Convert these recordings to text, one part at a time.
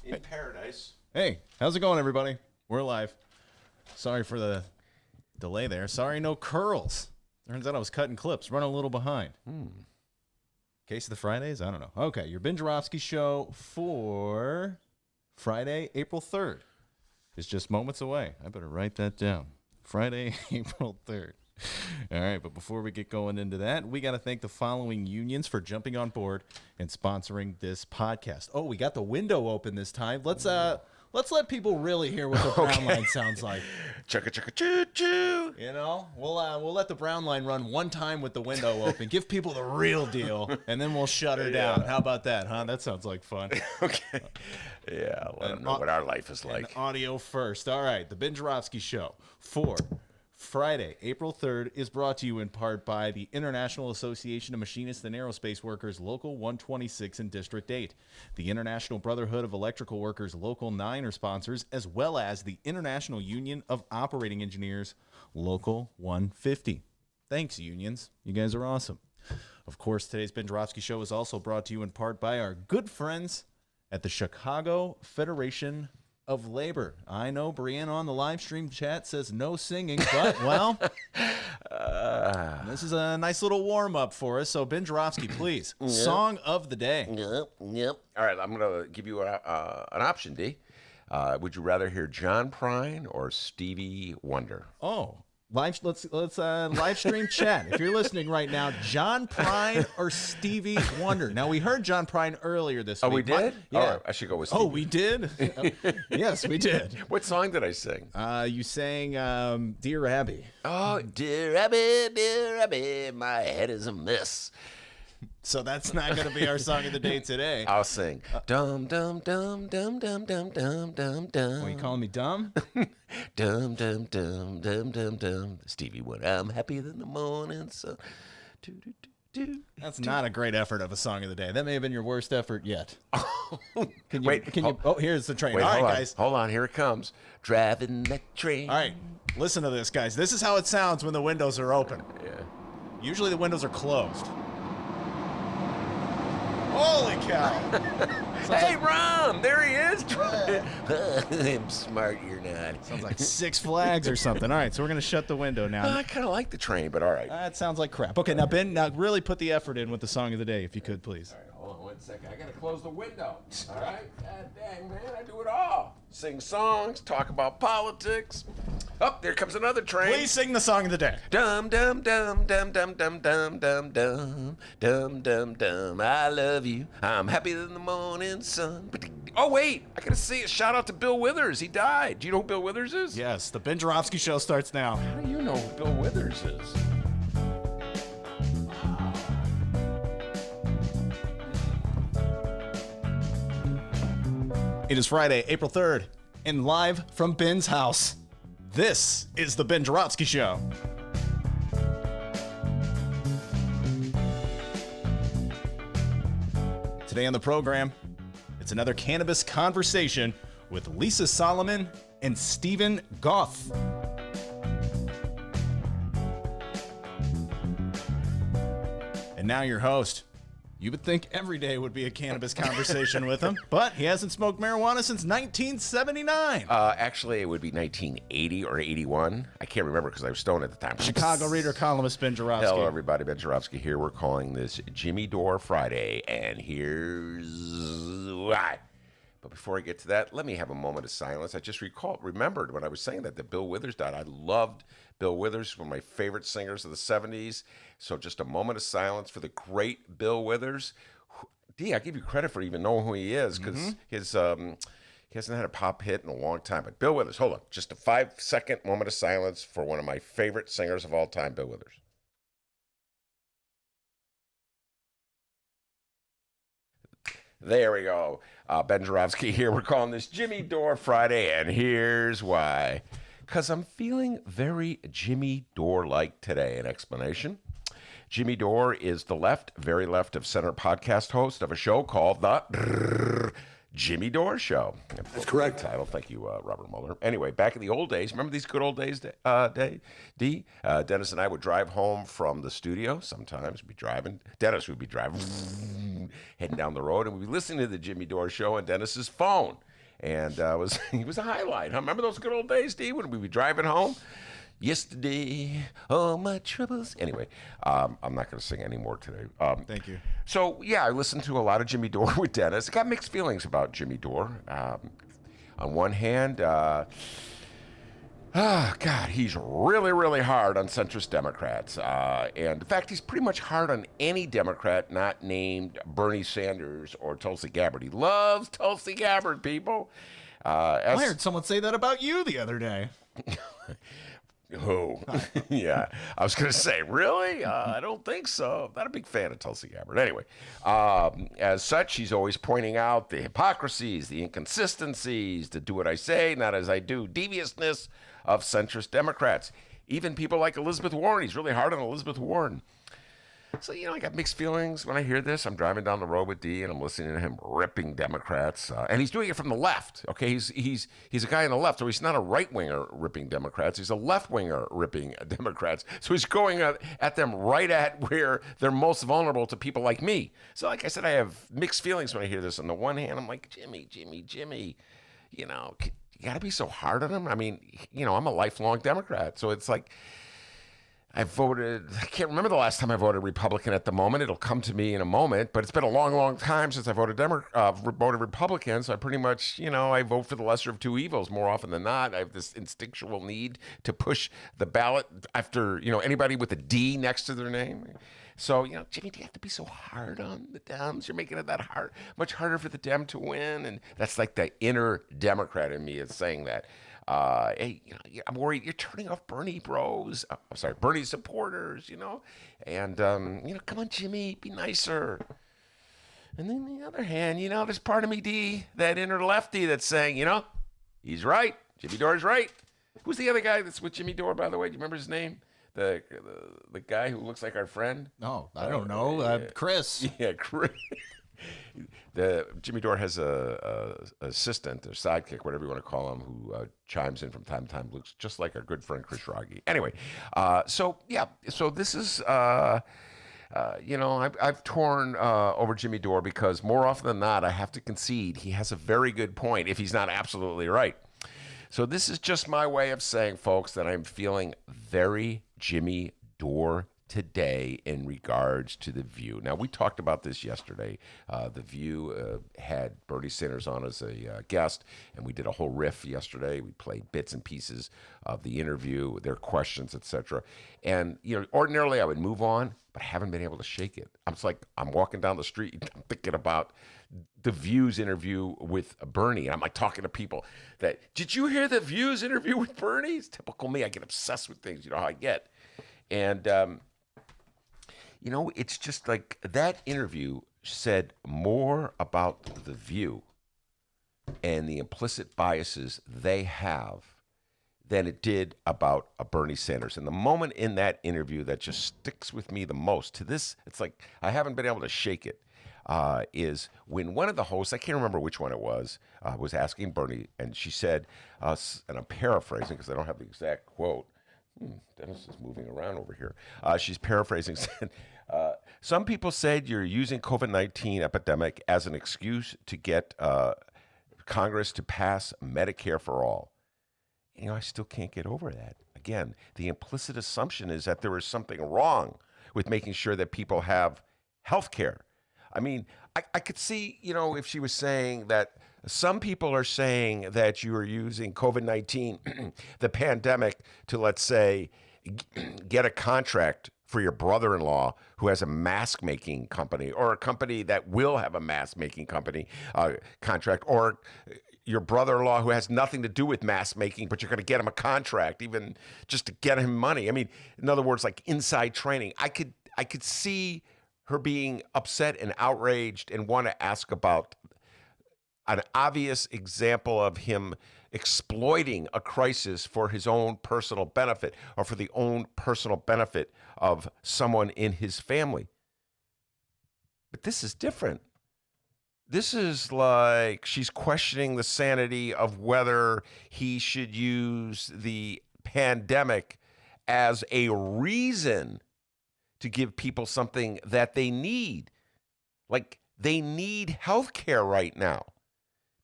in paradise. Hey, how's it going, everybody? We're live. Sorry for the delay there. Sorry, no curls. Turns out I was cutting clips, running a little behind. Case of the Fridays? I don't know. Okay, your Ben Joravsky show for Friday, April 3rd. Is just moments away. I better write that down. Friday, April 3rd. All right, but before we get going into that, we got to thank the following unions for jumping on board and sponsoring this podcast. Oh, we got the window open this time. Let's let people really hear what the brown line sounds like. Chugga chugga choo choo. You know, we'll let the brown line run one time with the window open. Give people the real deal, and then we'll shut her down. How about that, huh? That sounds like fun. Okay. Yeah, let them know what our life is like. Audio first. All right, the Ben Joravsky Show for Friday, April 3rd is brought to you in part by the International Association of Machinists and Aerospace Workers, Local 126 in District 8. The International Brotherhood of Electrical Workers, Local 9 are sponsors, as well as the International Union of Operating Engineers, Local 150. Thanks, unions. You guys are awesome. Of course, today's Ben Joravsky Show is also brought to you in part by our good friends at the Chicago Federation of Labor. I know Brianna on the live stream chat says no singing, but, well, this is a nice little warm-up for us. So, Ben Joravsky, please, song of the day. Yep. All right, I'm going to give you an option, D. Would you rather hear John Prine or Stevie Wonder? Oh, let's live stream chat. If you're listening right now, John Prine or Stevie Wonder. Now, we heard John Prine earlier this week. Oh, we did? Yeah. Oh, I should go with Stevie. Oh, we did? Yes, we did. What song did I sing? You sang Dear Abby. Oh, Dear Abby, my head is a mess. So that's not going to be our song of the day today. I'll sing. Dum, dum, dum, dum, dum, dum, dum, dum, dum. Are you calling me dumb? Dum, dum, dum, dum, dum, dum. Stevie Wonder, I'm happier than the morning sun. Do, do, do, do. That's not a great effort of a song of the day. That may have been your worst effort yet. Can you? Wait, Oh, here's the train. Wait, All right, hold on. guys. Hold on, here it comes. Driving that train. All right, listen to this, guys. This is how it sounds when the windows are open. Yeah. Usually the windows are closed. Holy cow! Hey, Ron, there he is. I'm smart, you're not. Sounds like Six Flags or something. All right, so we're going to shut the window now. I kind of like the train, but all right. That sounds like crap. Okay, now, Ben, really put the effort in with the song of the day, if you could, please. All right, hold on 1 second. I got to close the window. All right? God dang, man, I do it all. Sing songs, talk about politics. Oh, there comes another train. Please sing the song of the day. Dum dum dum dum dum dum dum dum dum dum dum dum. I love you. I'm happier than the morning sun. Oh wait, I gotta say a shout out to Bill Withers. He died. Do you know who Bill Withers is? Yes, the Ben Joravsky Show starts now. How do you know who Bill Withers is? It is Friday, April 3rd, and live from Ben's house, this is the Ben Joravsky Show. Today on the program, it's another cannabis conversation with Lisa Solomon and Stephen Goth. And now your host. You would think every day would be a cannabis conversation with him, but he hasn't smoked marijuana since 1979. Actually, it would be 1980 or 81. I can't remember because I was stoned at the time. Chicago reader, columnist Ben Joravsky. Hello, everybody. Ben Joravsky here. We're calling this Jimmy Dore Friday, and here's why. But before I get to that, let me have a moment of silence. I just remembered when I was saying that Bill Withers died. I loved Bill Withers, one of my favorite singers of the 70s. So just a moment of silence for the great Bill Withers. D, I give you credit for even knowing who he is because he hasn't had a pop hit in a long time. But Bill Withers, hold on. Just a 5-second moment of silence for one of my favorite singers of all time, Bill Withers. There we go. Ben Joravsky here. We're calling this Jimmy Dore Friday, and here's why. Because I'm feeling very Jimmy Dore-like today. An explanation. Jimmy Dore is the very left of center podcast host of a show called The Jimmy Dore Show. That's correct. Title. Thank you, Robert Mueller. Anyway, back in the old days, remember these good old days, D? Dennis and I would drive home from the studio. Sometimes we'd be driving. Dennis would be driving, heading down the road, and we'd be listening to the Jimmy Dore Show on Dennis's phone. And he was a highlight. Huh? Remember those good old days, Steve, when we'd be driving home? Yesterday, all my troubles. Anyway, I'm not going to sing anymore today. Thank you. So, yeah, I listened to a lot of Jimmy Dore with Dennis. I got mixed feelings about Jimmy Dore. On one hand, God, he's really, really hard on centrist Democrats. And in fact, he's pretty much hard on any Democrat not named Bernie Sanders or Tulsi Gabbard. He loves Tulsi Gabbard, people. I heard someone say that about you the other day. Who? Yeah, I was going to say, really? I don't think so. Not a big fan of Tulsi Gabbard. Anyway, as such, he's always pointing out the hypocrisies, the inconsistencies, the do what I say, not as I do, deviousness of centrist Democrats. Even people like Elizabeth Warren. He's really hard on Elizabeth Warren. So, I got mixed feelings when I hear this. I'm driving down the road with D, and I'm listening to him ripping Democrats. And he's doing it from the left, okay? He's a guy on the left, so he's not a right-winger ripping Democrats. He's a left-winger ripping Democrats. So he's going at them right at where they're most vulnerable to people like me. So, like I said, I have mixed feelings when I hear this. On the one hand, I'm like, Jimmy, you got to be so hard on him. I mean, I'm a lifelong Democrat, so it's like, I can't remember the last time I voted Republican at the moment. It'll come to me in a moment, but it's been a long, long time since I voted Republican, so I pretty much, I vote for the lesser of two evils more often than not. I have this instinctual need to push the ballot after, anybody with a D next to their name. So, Jimmy, do you have to be so hard on the Dems? You're making it that hard, much harder for the Dem to win, and that's like the inner Democrat in me is saying that. Hey, I'm worried you're turning off Bernie bros. Bernie supporters, And, come on, Jimmy, be nicer. And then on the other hand, there's part of me, D, that inner lefty that's saying, he's right. Jimmy Dore's right. Who's the other guy that's with Jimmy Dore, by the way? Do you remember his name? The guy who looks like our friend? No, I don't know. Chris. Yeah, Chris. Jimmy Dore has a assistant or sidekick, whatever you want to call him, who chimes in from time to time. Looks just like our good friend Chris Rogge. Anyway, so this is I've torn over Jimmy Dore because more often than not, I have to concede he has a very good point if he's not absolutely right. So this is just my way of saying, folks, that I'm feeling very Jimmy Dore today in regards to The View. Now, we talked about this yesterday. The View had Bernie Sanders on as a guest, and we did a whole riff yesterday. We played bits and pieces of the interview, their questions, etc. And, ordinarily I would move on, but I haven't been able to shake it. I'm walking down the street, I'm thinking about The View's interview with Bernie. And I'm like talking to people that, did you hear The View's interview with Bernie? It's typical me. I get obsessed with things. You know how I get. And, it's just like that interview said more about The View and the implicit biases they have than it did about a Bernie Sanders. And the moment in that interview that just sticks with me the most to this, it's like I haven't been able to shake it, is when one of the hosts, I can't remember which one it was asking Bernie, and she said, and I'm paraphrasing because I don't have the exact quote. Dennis is moving around over here. She's paraphrasing, said, some people said you're using COVID-19 epidemic as an excuse to get Congress to pass Medicare for all. I still can't get over that. Again, the implicit assumption is that there is something wrong with making sure that people have health care. I mean, I could see, if she was saying that some people are saying that you are using COVID-19, the pandemic, to, let's say, get a contract for your brother-in-law who has a mask-making company, or a company that will have a mask-making company contract, or your brother-in-law who has nothing to do with mask making, but you're going to get him a contract, even just to get him money. I mean, in other words, like inside training. I could see her being upset and outraged and want to ask about an obvious example of him exploiting a crisis for his own personal benefit, or for the own personal benefit of someone in his family. But this is different. This is like she's questioning the sanity of whether he should use the pandemic as a reason to give people something that they need. Like, they need health care right now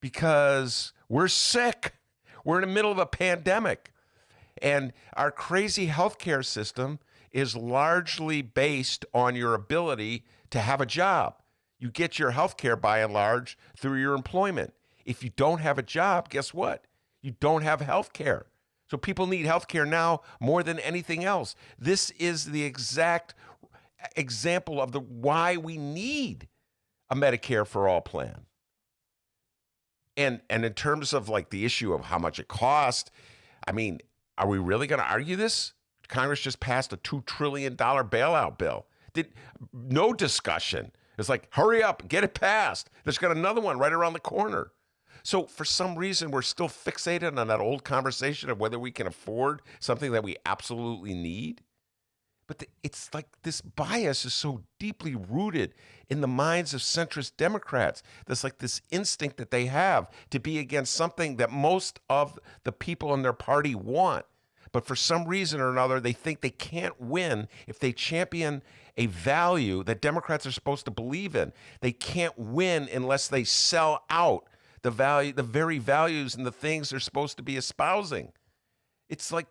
because we're sick. We're in the middle of a pandemic. And our crazy healthcare system is largely based on your ability to have a job. You get your healthcare by and large through your employment. If you don't have a job, guess what? You don't have healthcare. So people need healthcare now more than anything else. This is the exact example of the why we need a Medicare for all plan. And in terms of like the issue of how much it costs, I mean, are we really going to argue this? Congress just passed a $2 trillion bailout bill. No discussion. It's like, hurry up, get it passed. There's got another one right around the corner. So for some reason, we're still fixated on that old conversation of whether we can afford something that we absolutely need. But it's like this bias is so deeply rooted in the minds of centrist Democrats. There's like this instinct that they have to be against something that most of the people in their party want. But for some reason or another, they think they can't win if they champion a value that Democrats are supposed to believe in. They can't win unless they sell out the very values and the things they're supposed to be espousing. It's like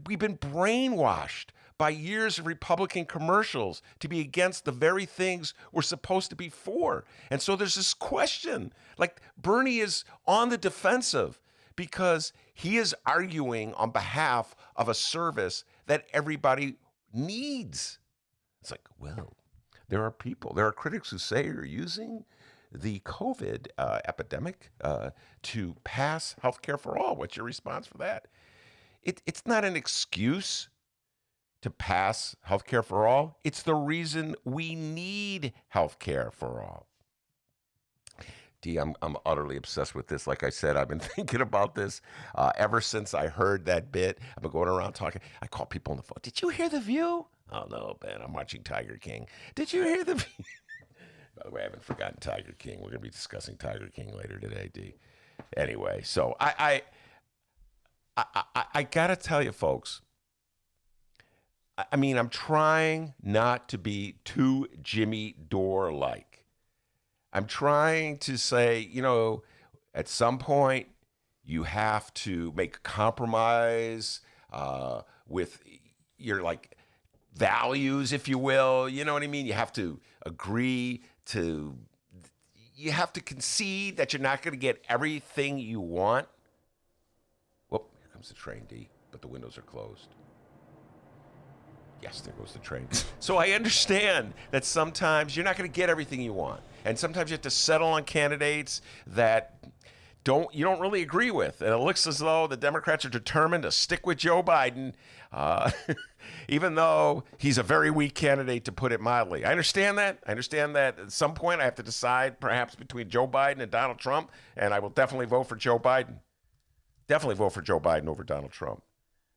we've been brainwashed by years of Republican commercials to be against the very things we're supposed to be for. And so there's this question, like Bernie is on the defensive because he is arguing on behalf of a service that everybody needs. It's like, well, there are critics who say you're using the COVID epidemic to pass healthcare for all. What's your response for that? It's not an excuse to pass healthcare for all. It's the reason we need healthcare for all. D, I'm utterly obsessed with this. Like I said, I've been thinking about this ever since I heard that bit. I've been going around talking. I call people on the phone. Did you hear The View? Oh, no, man. I'm watching Tiger King. Did you hear The View? By the way, I haven't forgotten Tiger King. We're going to be discussing Tiger King later today, D. Anyway, so I got to tell you, folks, I mean, I'm trying not to be too Jimmy Dore-like. I'm trying to say, at some point, you have to make a compromise with your, like, values, if you will. You know what I mean? You have to agree to, you have to concede that you're not going to get everything you want. Whoop, here comes the train, D, but the windows are closed. Yes, there goes the train. So I understand that sometimes you're not going to get everything you want. And sometimes you have to settle on candidates that you don't really agree with. And it looks as though the Democrats are determined to stick with Joe Biden, even though he's a very weak candidate, to put it mildly. I understand that. I understand that at some point I have to decide perhaps between Joe Biden and Donald Trump, and I will definitely vote for Joe Biden. Definitely vote for Joe Biden over Donald Trump.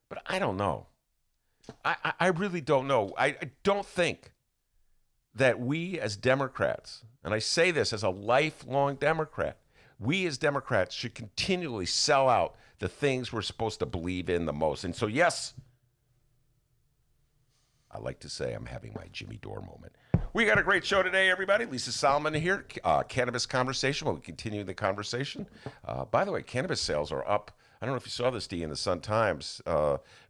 But I don't know. I really don't know. I don't think that we as Democrats, and I say this as a lifelong Democrat, we as Democrats should continually sell out the things we're supposed to believe in the most. And so, yes, I like to say I'm having my Jimmy Dore moment. We got a great show today, everybody. Lisa Solomon here, Cannabis Conversation. We'll continue the conversation. By the way, cannabis sales are up. I don't know if you saw this, D, in the Sun-Times.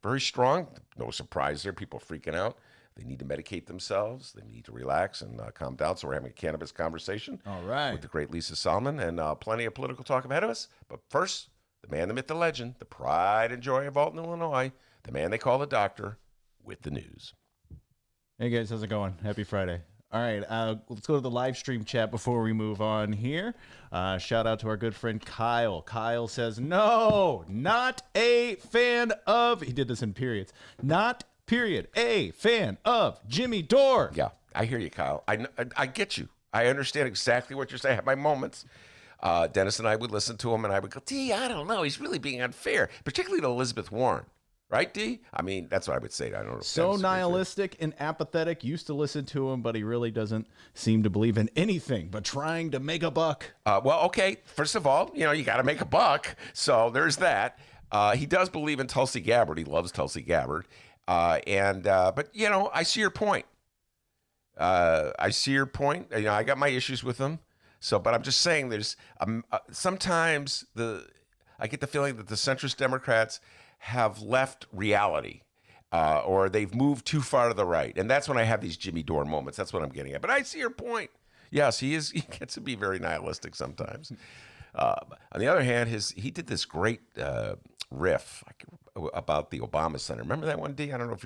Very strong. No surprise there. People are freaking out. They need to medicate themselves. They need to relax and calm down. So we're having a cannabis conversation. All right. With the great Lisa Solomon, and plenty of political talk ahead of us. But first, the man, the myth, the legend, the pride and joy of Alton, Illinois, the man they call the doctor, with the news. Hey, guys. How's it going? Happy Friday. All right, let's go to the live stream chat before we move on here. Shout out to our good friend Kyle. Kyle says, no, not a fan of, he did this in periods, not period, a fan of Jimmy Dore. Yeah, I hear you, Kyle. I get you. I understand exactly what you're saying. I have my moments. Dennis and I would listen to him, and I would go, D, I don't know. He's really being unfair, particularly to Elizabeth Warren. Right, D? I mean, that's what I would say. I don't know. So nihilistic and apathetic. Used to listen to him, but he really doesn't seem to believe in anything but trying to make a buck. Well, okay. First of all, you got to make a buck. So there's that. He does believe in Tulsi Gabbard. He loves Tulsi Gabbard. But, I see your point. I got my issues with him. So, but I'm just saying, there's sometimes I get the feeling that the centrist Democrats have left reality, or they've moved too far to the right, and that's when I have these Jimmy Dore moments. That's what I'm getting at. But I see your point. Yes, he gets to be very nihilistic sometimes. On the other hand, he did this great riff about the Obama Center. Remember that one, D? I don't know if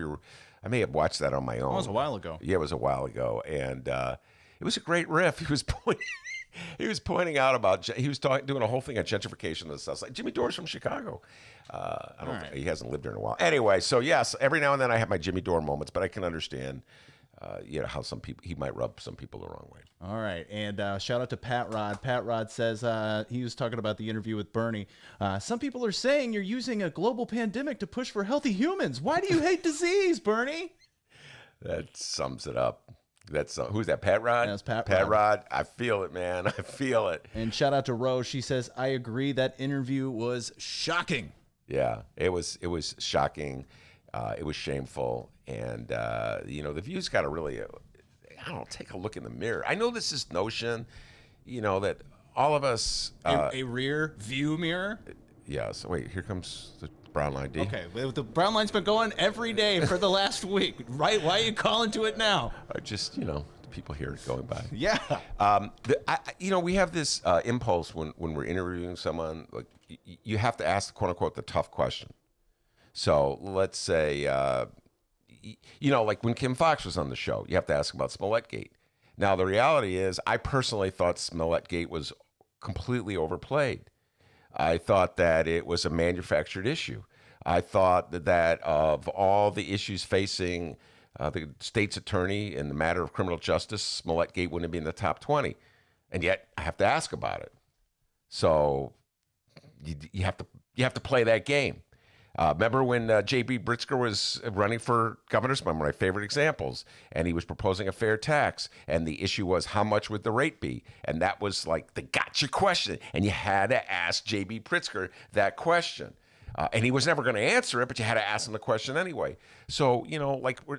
I may have watched that on my own. It was a while ago. Yeah, it was a while ago, and it was a great riff. He was pointing out about, he was doing a whole thing on gentrification and stuff. Like Jimmy Dore's from Chicago. I don't think he hasn't lived there in a while. Anyway, so yes, every now and then I have my Jimmy Dore moments, but I can understand how some people, he might rub some people the wrong way. All right, and shout out to Pat Rod. Pat Rod says he was talking about the interview with Bernie. Some people are saying you're using a global pandemic to push for healthy humans. Why do you hate disease, Bernie? That sums it up. That's who's that? Pat Rod? That's Pat Rod. I feel it, man. I feel it. And shout out to Rose. She says, I agree. That interview was shocking. Yeah, it was shocking. It was shameful. And, the View's got to really, take a look in the mirror. I know this is notion, that all of us. A rear view mirror? Yeah, so wait, here comes the brown line, D. Okay, the brown line's been going every day for the last week, right? Why are you calling to it now? Just, the people here going by. Yeah. We have this impulse when we're interviewing someone, like you have to ask, quote unquote, the tough question. So let's say, like when Kim Fox was on the show, you have to ask about Smollett-gate. Now, the reality is, I personally thought Smollett-gate was completely overplayed. I thought that it was a manufactured issue. I thought that of all the issues facing the state's attorney in the matter of criminal justice, Smollett-gate wouldn't be in the top 20. And yet, I have to ask about it. So you have to play that game. Remember when Jb Pritzker was running for governor? One of my favorite examples. And he was proposing a fair tax. And the issue was, how much would the rate be? And that was like the gotcha question. And you had to ask Jb Pritzker that question. And he was never going to answer it, but you had to ask him the question anyway. So,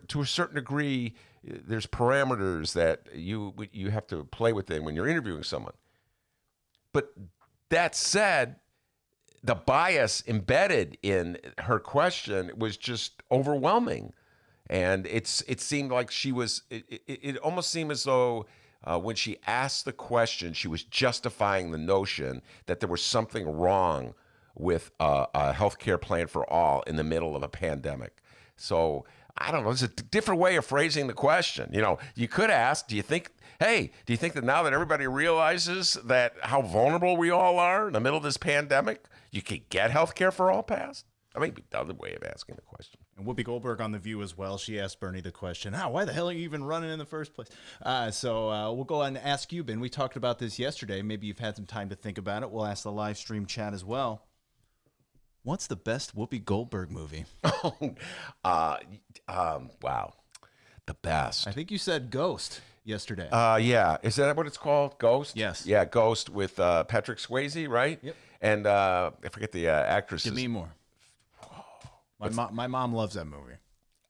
to a certain degree, there's parameters that you have to play within when you're interviewing someone. But that said, the bias embedded in her question was just overwhelming. And it seemed like it almost seemed as though when she asked the question, she was justifying the notion that there was something wrong with a healthcare plan for all in the middle of a pandemic. So I don't know, it's a different way of phrasing the question. You could ask, do you think that now that everybody realizes that how vulnerable we all are in the middle of this pandemic, you could get health care for all passed? I mean, the other way of asking the question. And Whoopi Goldberg on The View as well. She asked Bernie the question, why the hell are you even running in the first place? So we'll go ahead and ask you, Ben. We talked about this yesterday. Maybe you've had some time to think about it. We'll ask the live stream chat as well. What's the best Whoopi Goldberg movie? Wow. The best. I think you said Ghost yesterday. Yeah. Is that what it's called? Ghost? Yes. Yeah, Ghost with Patrick Swayze, right? Yep. And I forget the actress. Demi Moore. My mom loves that movie.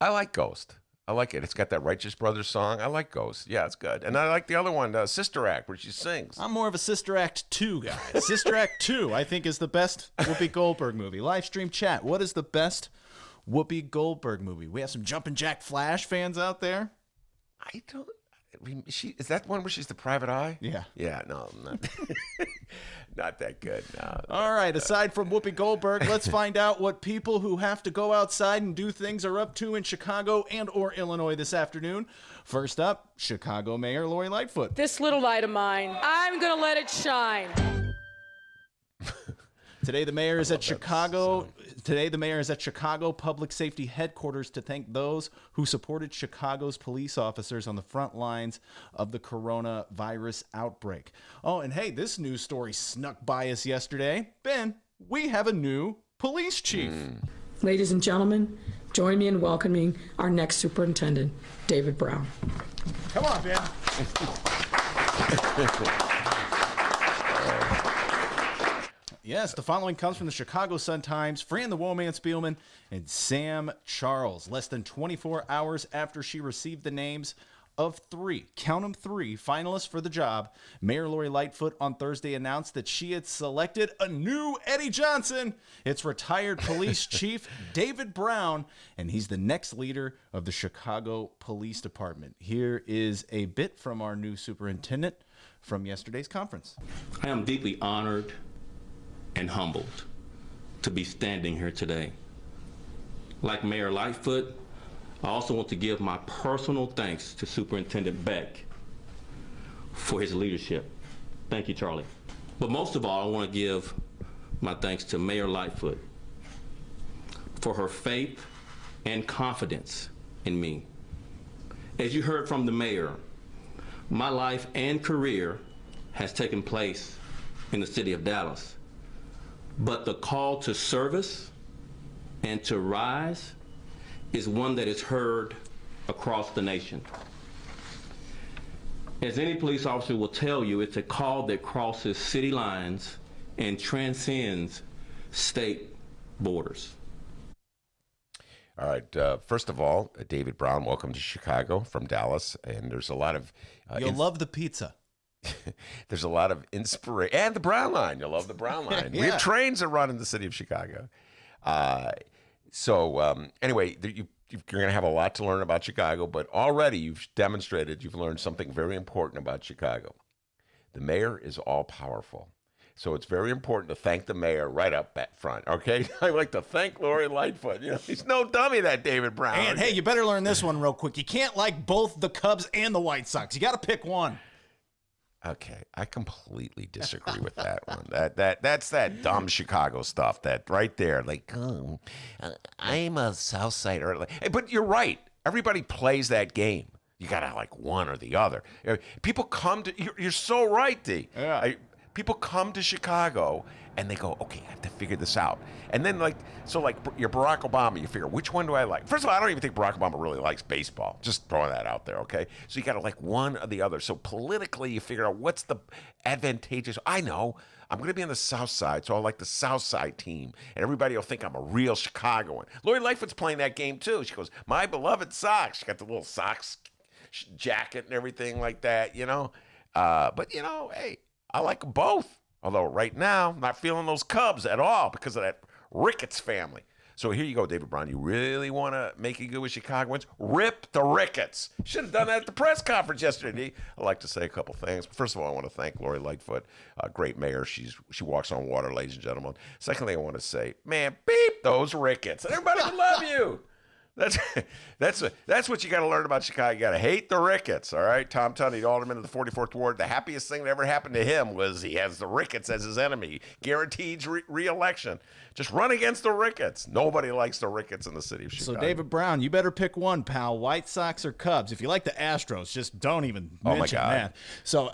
I like Ghost. I like it. It's got that Righteous Brothers song. I like Ghost. Yeah, it's good. And I like the other one, Sister Act, where she sings. I'm more of a Sister Act 2 guy. Sister Act 2, I think, is the best Whoopi Goldberg movie. Live stream chat. What is the best Whoopi Goldberg movie? We have some Jumpin' Jack Flash fans out there. Is that one where she's the private eye? Yeah. Yeah, no, not that good. No. All right, aside from Whoopi Goldberg, let's find out what people who have to go outside and do things are up to in Chicago and or Illinois this afternoon. First up, Chicago Mayor Lori Lightfoot. This little light of mine, I'm going to let it shine. Today, the mayor is at Chicago. Today, the mayor is at Chicago Public Safety Headquarters to thank those who supported Chicago's police officers on the front lines of the coronavirus outbreak. Oh, and hey, this news story snuck by us yesterday. Ben, we have a new police chief. Ladies and gentlemen, join me in welcoming our next superintendent, David Brown. Come on, Ben. Yes, the following comes from the Chicago Sun-Times, Fran the Woman Spielman, and Sam Charles. Less than 24 hours after she received the names of three, count them three, finalists for the job, Mayor Lori Lightfoot on Thursday announced that she had selected a new Eddie Johnson. It's retired police chief David Brown, and he's the next leader of the Chicago Police Department. Here is a bit from our new superintendent from yesterday's conference. I am deeply honored and humbled to be standing here today. Like Mayor Lightfoot, I also want to give my personal thanks to Superintendent Beck for his leadership. Thank you, Charlie. But most of all, I want to give my thanks to Mayor Lightfoot for her faith and confidence in me. As you heard from the mayor, my life and career has taken place in the city of Dallas. But the call to service and to rise is one that is heard across the nation. As any police officer will tell you, it's a call that crosses city lines and transcends state borders. All right. First of all, David Brown, welcome to Chicago from Dallas. And there's a lot of... You'll love the pizza. There's a lot of inspiration. And the Brown Line. You'll love the Brown Line. Yeah. We have trains that run in the city of Chicago. Anyway, you're going to have a lot to learn about Chicago, but already you've demonstrated you've learned something very important about Chicago. The mayor is all-powerful. So it's very important to thank the mayor right up at front, okay? I like to thank Lori Lightfoot. You know, he's no dummy, that David Brown. And hey, you better learn this one real quick. You can't like both the Cubs and the White Sox. You got to pick one. Okay, I completely disagree with that one. That's that dumb Chicago stuff. That right there, like, I'm a South Sider. But you're right. Everybody plays that game. You gotta like one or the other. People come to. You're so right, D. Yeah. People come to Chicago and they go, okay, I have to figure this out. And then you're Barack Obama, you figure, which one do I like? First of all, I don't even think Barack Obama really likes baseball. Just throwing that out there, okay? So you got to like one or the other. So politically, you figure out what's the advantageous. I know, I'm going to be on the South Side, so I like the South Side team. And everybody will think I'm a real Chicagoan. Lori Lightfoot's playing that game too. She goes, my beloved Sox. She got the little Sox jacket and everything like that, you know? But, you know, hey, I like them both. Although right now, I'm not feeling those Cubs at all because of that Ricketts family. So here you go, David Brown. You really want to make it good with Chicagoans? Rip the Ricketts. Should have done that at the press conference yesterday. I'd like to say a couple things. First of all, I want to thank Lori Lightfoot, a great mayor. She walks on water, ladies and gentlemen. Secondly, I want to say, man, beep those Ricketts. Everybody can love you. That's what you got to learn about Chicago. You got to hate the Ricketts, all right? Tom Tunney, alderman of the 44th Ward. The happiest thing that ever happened to him was he has the Ricketts as his enemy. Guaranteed re-election. Just run against the Ricketts. Nobody likes the Ricketts in the city of Chicago. So, David Brown, you better pick one, pal. White Sox or Cubs? If you like the Astros, just don't even mention that. So,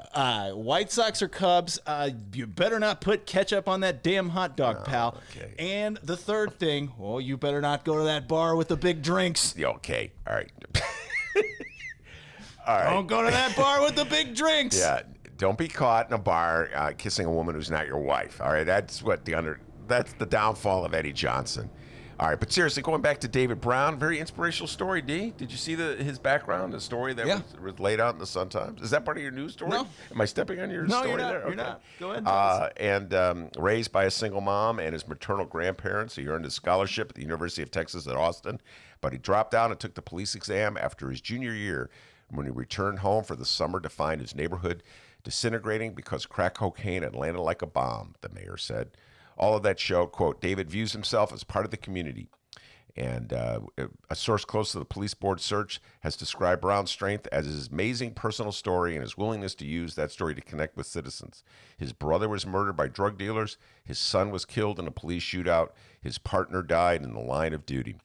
White Sox or Cubs, you better not put ketchup on that damn hot dog, pal. Okay. And the third thing, you better not go to that bar with the big drinks. Yeah, okay, all right. All right. Don't go to that bar with the big drinks. Yeah, don't be caught in a bar kissing a woman who's not your wife. All right, that's the downfall of Eddie Johnson. All right, but seriously, going back to David Brown, very inspirational story, D. Did you see his background, the story that was laid out in the Sun-Times? Is that part of your news story? No. Am I stepping on your No, story you're not. there? You're not. Go ahead. And raised by a single mom and his maternal grandparents, he earned a scholarship at the University of Texas at Austin, but he dropped out and took the police exam after his junior year when he returned home for the summer to find his neighborhood disintegrating because crack cocaine had landed like a bomb, the mayor said. All of that showed, quote, David views himself as part of the community. And a source close to the police board search has described Brown's strength as his amazing personal story and his willingness to use that story to connect with citizens. His brother was murdered by drug dealers. His son was killed in a police shootout. His partner died in the line of duty.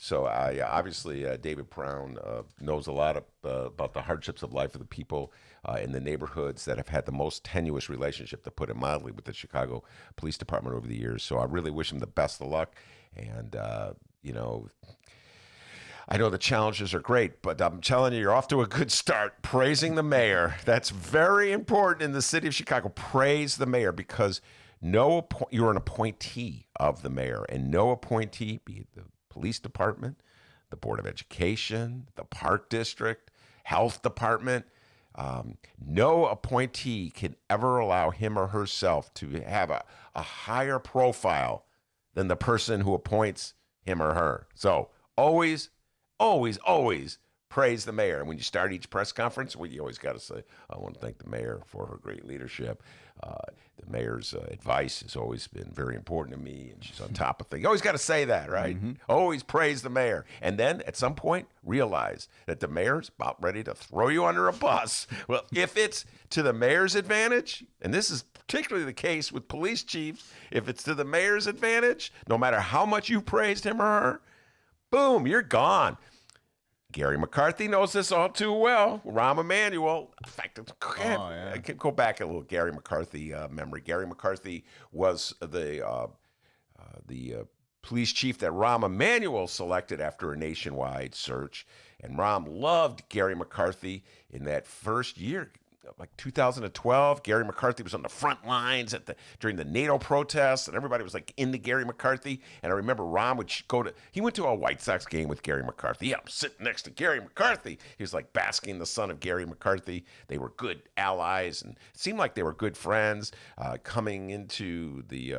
So obviously, David Brown knows a lot about the hardships of life of the people in the neighborhoods that have had the most tenuous relationship, to put it mildly, with the Chicago Police Department over the years. So I really wish him the best of luck. And, I know the challenges are great, but I'm telling you, you're off to a good start. Praising the mayor. That's very important in the city of Chicago. Praise the mayor, because you're an appointee of the mayor, and no appointee, be it the police department, the Board of Education, the Park District, health department. No appointee can ever allow him or herself to have a higher profile than the person who appoints him or her. So always, always, always praise the mayor. And when you start each press conference, well, you always got to say, I want to thank the mayor for her great leadership. The mayor's advice has always been very important to me, and she's on top of things. You always got to say that, right? Always praise the mayor. And then at some point, realize that the mayor's about ready to throw you under a bus. Well, if it's to the mayor's advantage, and this is particularly the case with police chiefs, if it's to the mayor's advantage, no matter how much you praised him or her, boom, you're gone. Gary McCarthy knows this all too well. Rahm Emanuel. In fact, I can go back a little Gary McCarthy memory. Gary McCarthy was the police chief that Rahm Emanuel selected after a nationwide search. And Rahm loved Gary McCarthy in that first year, like 2012. Gary McCarthy was on the front lines during the NATO protests, and everybody was like into Gary McCarthy. And I remember Rahm would he went to a White Sox game with Gary McCarthy. Yeah, I'm sitting next to Gary McCarthy. He was like basking in the sun of Gary McCarthy. They were good allies, and it seemed like they were good friends coming into the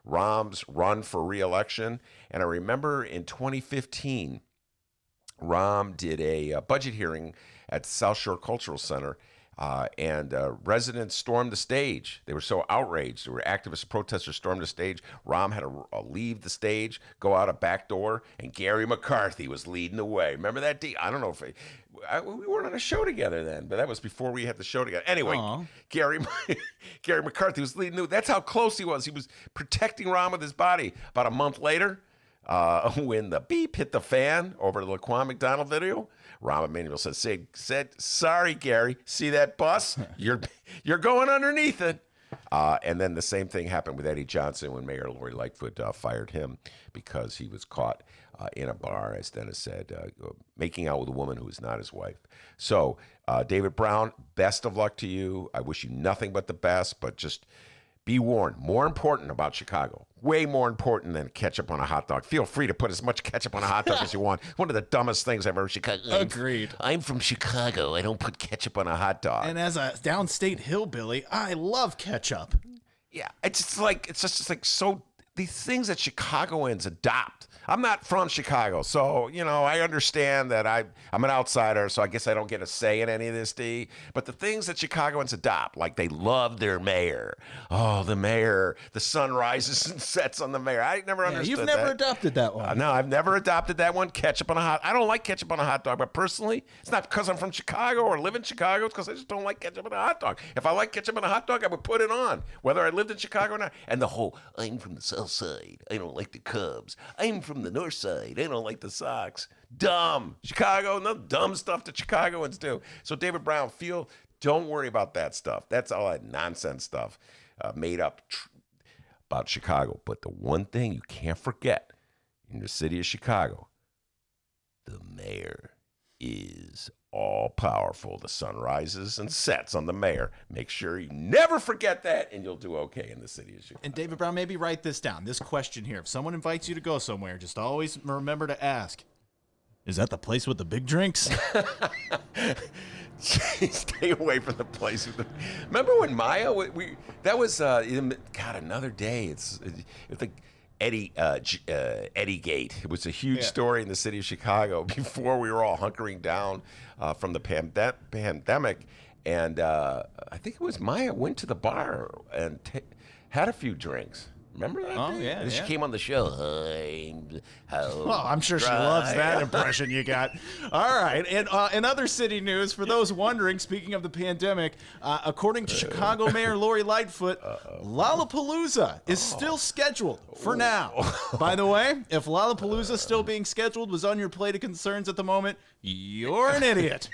Rahm's run for re-election. And I remember in 2015, Rahm did a budget hearing at the South Shore Cultural Center, and residents stormed the stage. They were so outraged. There were activists, protesters stormed the stage. Rahm had to leave the stage, go out a back door, and Gary McCarthy was leading the way. Remember that? I don't know if we weren't on a show together then, but that was before we had the show together. Anyway, Gary McCarthy was leading the way. That's how close he was. He was protecting Rahm with his body. About a month later, when the beep hit the fan over the Laquan McDonald video, Rahm Emanuel said, sorry, Gary, see that bus? You're going underneath it. And then the same thing happened with Eddie Johnson when Mayor Lori Lightfoot fired him because he was caught in a bar, as Dennis said, making out with a woman who was not his wife. So, David Brown, best of luck to you. I wish you nothing but the best, but just be warned. More important about Chicago. Way more important than ketchup on a hot dog. Feel free to put as much ketchup on a hot dog as you want. One of the dumbest things I've ever Chicago. Agreed. I'm from Chicago. I don't put ketchup on a hot dog. And as a downstate hillbilly, I love ketchup. Yeah, it's just like so. These things that Chicagoans adopt. I'm not from Chicago, so, I understand that I'm an outsider, so I guess I don't get a say in any of this, D. But the things that Chicagoans adopt, like they love their mayor. Oh, the mayor. The sun rises and sets on the mayor. I never understood You've never that. adopted that one. No, I've never adopted that one. Ketchup on a hot. I don't like ketchup on a hot dog, but personally, it's not because I'm from Chicago or live in Chicago. It's because I just don't like ketchup on a hot dog. If I like ketchup on a hot dog, I would put it on, whether I lived in Chicago or not. And the whole, I'm from the South Side. I don't like the Cubs. I'm from the North Side. I don't like the Sox. Dumb. Chicago, no dumb stuff that Chicagoans do. So David Brown, don't worry about that stuff. That's all that nonsense stuff made up about Chicago. But the one thing you can't forget in the city of Chicago, the mayor is all powerful. The sun rises and sets on the mayor. Make sure you never forget that, and you'll do okay in the city of Chicago. And David Brown, maybe write this down. This question here. If someone invites you to go somewhere, just always remember to ask, is that the place with the big drinks? Stay away from the place. Remember when Maya? That was another day. It's like Eddie Gate. It was a huge story in the city of Chicago before we were all hunkering down from the pandemic. And I think it was Maya went to the bar and had a few drinks. Remember that? Oh, yeah. And she came on the show. I'm sure she loves that impression you got. All right. And in other city news, for those wondering, speaking of the pandemic, according to Chicago Mayor Lori Lightfoot, Lollapalooza is still scheduled for now. By the way, if Lollapalooza still being scheduled was on your plate of concerns at the moment, you're an idiot.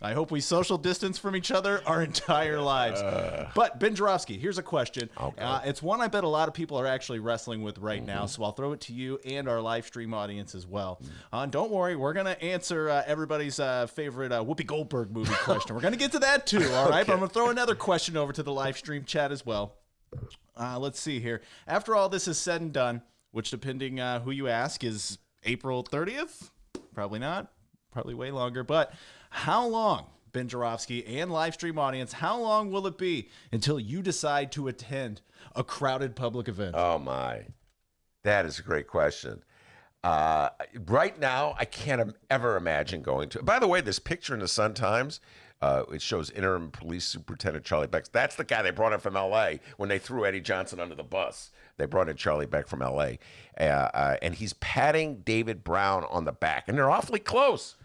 I hope we social distance from each other our entire lives. But Ben Joravsky, here's a question. Okay. It's one I bet a lot of people are actually wrestling with right now, so I'll throw it to you and our live stream audience as well. Don't worry, we're going to answer everybody's favorite Whoopi Goldberg movie question. We're going to get to that too, all right? But I'm going to throw another question over to the live stream chat as well. Let's see here. After all this is said and done, which depending who you ask is April 30th? Probably not. probably way longer. But how long, Ben Joravsky and live stream audience, how long will it be until you decide to attend a crowded public event? Oh, my. That is a great question. Right now, I can't ever imagine going to. By the way, this picture in the Sun-Times, it shows interim police superintendent Charlie Beck. That's the guy they brought in from L.A. when they threw Eddie Johnson under the bus. They brought in Charlie Beck from L.A. And he's patting David Brown on the back, and they're awfully close.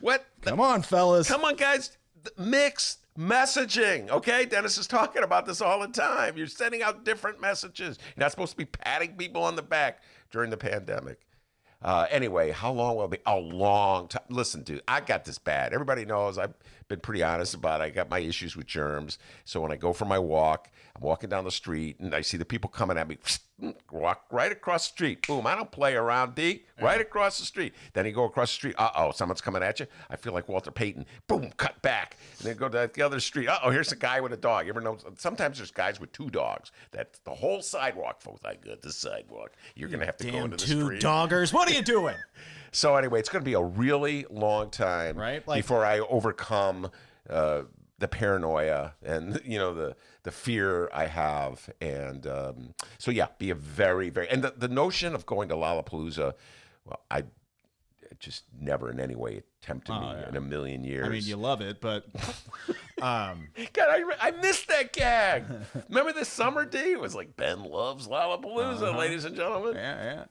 What? Come on, fellas. Come on, guys. Mixed messaging, okay? Dennis is talking about this all the time. You're sending out different messages. You're not supposed to be patting people on the back during the pandemic. Anyway, how long will it be? A long time. Listen, dude, I got this bad. Everybody knows I've been pretty honest about it. I got my issues with germs. So when I go for my walk, I'm walking down the street and I see the people coming at me, walk right across the street. Boom, I don't play around, D. Right across the street. Then you go across the street. Uh-oh, someone's coming at you. I feel like Walter Payton. Boom, cut back. And then go to the other street. Uh-oh, here's a guy with a dog. You ever know? Sometimes there's guys with two dogs. That's the whole sidewalk, folks. I got the sidewalk. You're going to have to go into the street. Two doggers. What are you doing? So anyway, it's going to be a really long time before I overcome the paranoia and the fear I have, and so yeah, be a very, very, and the notion of going to Lollapalooza, well, I just never in any way tempted me in a million years. I mean, you love it, but God, I missed that gag. Remember this summer, D? It was like Ben loves Lollapalooza, ladies and gentlemen. Yeah.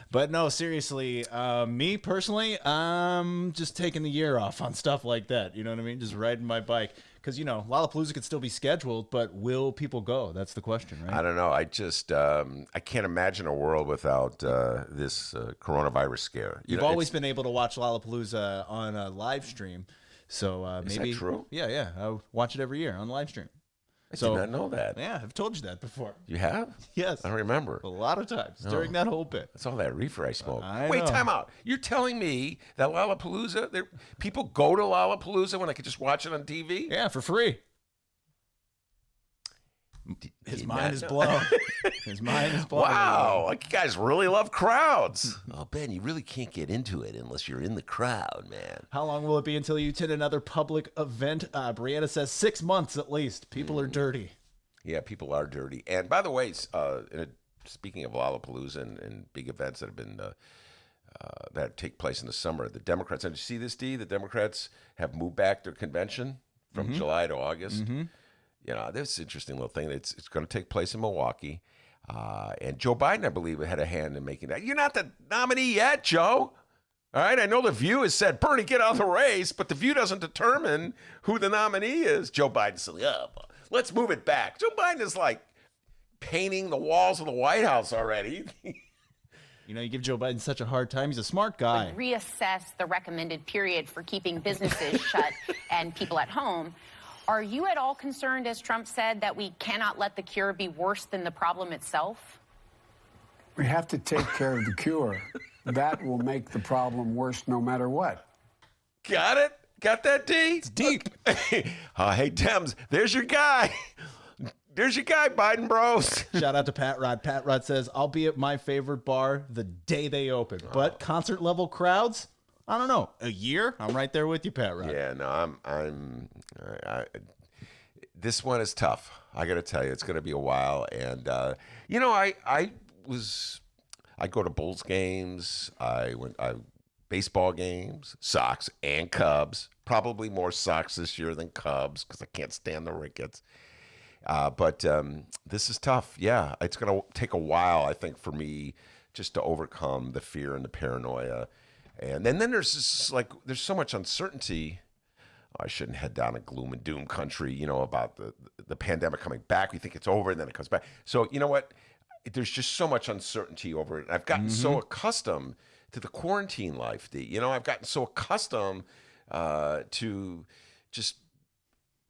But no, seriously, me personally, I'm just taking the year off on stuff like that. You know what I mean? Just riding my bike. Because, Lollapalooza could still be scheduled, but will people go? That's the question, right? I don't know. I just, I can't imagine a world without this coronavirus scare. You've always been able to watch Lollapalooza on a live stream. So maybe. Is that true? Yeah. I watch it every year on live stream. I did not know that. Yeah, I've told you that before. You have? Yes. I don't remember. A lot of times during that whole bit. That's all that reefer I smoke. Wait, time out. You're telling me that Lollapalooza, people go to Lollapalooza when I could just watch it on TV? Yeah, for free. His mind is blown. His mind is blown. Wow, like you guys really love crowds. Oh, Ben, you really can't get into it unless you're in the crowd, man. How long will it be until you attend another public event? Brianna says 6 months at least. People are dirty. Yeah, people are dirty. And by the way, speaking of Lollapalooza and big events that have been that take place in the summer, the Democrats. And you see this, D? The Democrats have moved back their convention from July to August. This interesting little thing. It's going to take place in Milwaukee. And Joe Biden, I believe, had a hand in making that. You're not the nominee yet, Joe. All right, I know The View has said, Bernie, get out of the race, but The View doesn't determine who the nominee is. Joe Biden said, let's move it back. Joe Biden is like painting the walls of the White House already. You give Joe Biden such a hard time. He's a smart guy. Reassess the recommended period for keeping businesses shut and people at home. Are you at all concerned, as Trump said, that we cannot let the cure be worse than the problem itself? We have to take care of the cure. That will make the problem worse no matter what. Got it? Got that, D? It's deep. Hey, Dems, there's your guy. There's your guy, Biden bros. Shout out to Pat Rod. Pat Rod says, I'll be at my favorite bar the day they open. But concert level crowds? I don't know. A year? I'm right there with you, Pat Rod. Yeah, no, this one is tough. I got to tell you, it's going to be a while. And, I go to Bulls games. I baseball games, Sox and Cubs. Probably more Sox this year than Cubs because I can't stand the Ricketts. But this is tough. Yeah, it's going to take a while, I think, for me just to overcome the fear and the paranoia. And then there's there's so much uncertainty. I shouldn't head down a gloom and doom country, about the pandemic coming back. We think it's over and then it comes back. So you know what? There's just so much uncertainty over it. I've gotten so accustomed to the quarantine life, D. I've gotten so accustomed to just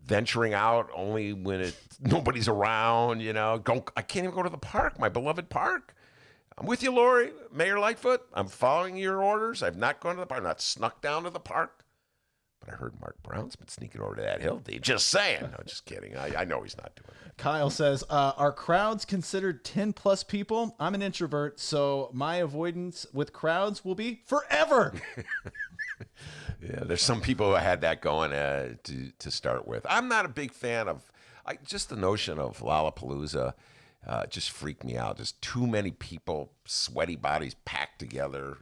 venturing out only when nobody's around, I can't even go to the park, my beloved park. I'm with you, Lori, Mayor Lightfoot. I'm following your orders. I've not gone to the park. I've not snuck down to the park. But I heard Mark Brown's been sneaking over to that hill. Just saying. No, just kidding. I know he's not doing it. Kyle says, are crowds considered 10 plus people? I'm an introvert, so my avoidance with crowds will be forever. Yeah, there's some people who had that going to start with. I'm not a big fan of just the notion of Lollapalooza. Just freaked me out. Just too many people, sweaty bodies packed together.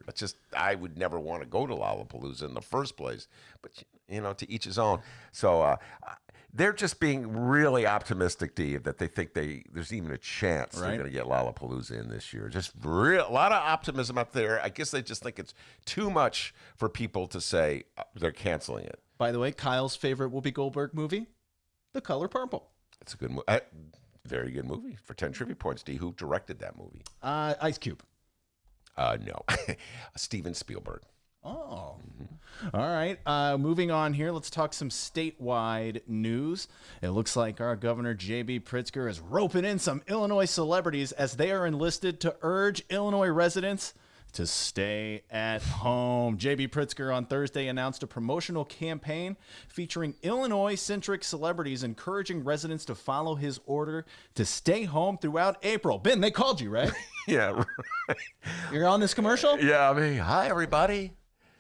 I would never want to go to Lollapalooza in the first place. But to each his own. So they're just being really optimistic, Dave, that they think there's even a chance they're going to get Lollapalooza in this year. Just a lot of optimism out there. I guess they just think it's too much for people to say they're canceling it. By the way, Kyle's favorite Whoopi Goldberg movie, The Color Purple. It's a good movie. Very good movie. For 10 trivia points, D, who directed that movie? Ice Cube. No. Steven Spielberg. Oh. Mm-hmm. All right. Moving on here. Let's talk some statewide news. It looks like our Governor Jb Pritzker is roping in some Illinois celebrities as they are enlisted to urge Illinois residents to stay at home. Jb Pritzker on Thursday announced a promotional campaign featuring Illinois-centric celebrities encouraging residents to follow his order to stay home throughout April. Ben, they called you, right? Yeah, right. You're on this commercial? Yeah, hi, everybody.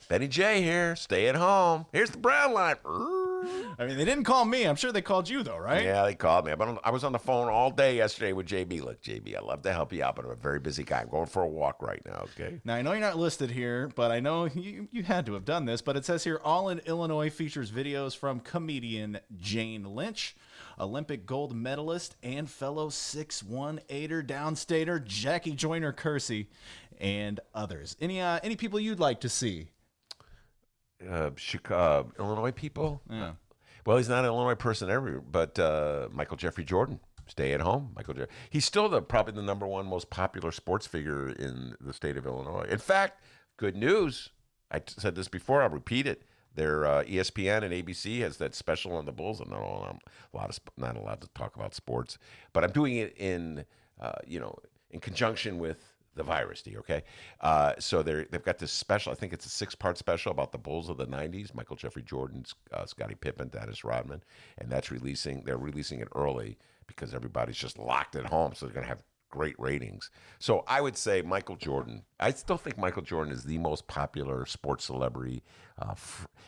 Benny J here. Stay at home. Here's the brown line. I mean, they didn't call me. I'm sure they called you, though, right? Yeah, they called me. I was on the phone all day yesterday with JB. Look, JB, I'd love to help you out, but I'm a very busy guy. I'm going for a walk right now, okay? Now, I know you're not listed here, but I know you had to have done this. But it says here, All in Illinois features videos from comedian Jane Lynch, Olympic gold medalist and fellow 6'1" downstater Jackie Joyner-Kersee, and others. Any people you'd like to see? Chicago, Illinois people? Yeah. Well, he's not an Illinois person but Michael Jeffrey Jordan. Stay at home. He's still probably the number one most popular sports figure in the state of Illinois. In fact, good news. I said this before. I'll repeat it. Their ESPN and ABC has that special on the Bulls. I'm not allowed to talk about sports, but I'm doing it in conjunction with the virus, okay? So they've got this special, I think it's a 6-part special about the Bulls of the 90s, Michael Jeffrey Jordan, Scottie Pippen, Dennis Rodman, and they're releasing it early because everybody's just locked at home, so they're going to have great ratings. So I would say Michael Jordan. I still think Michael Jordan is the most popular sports celebrity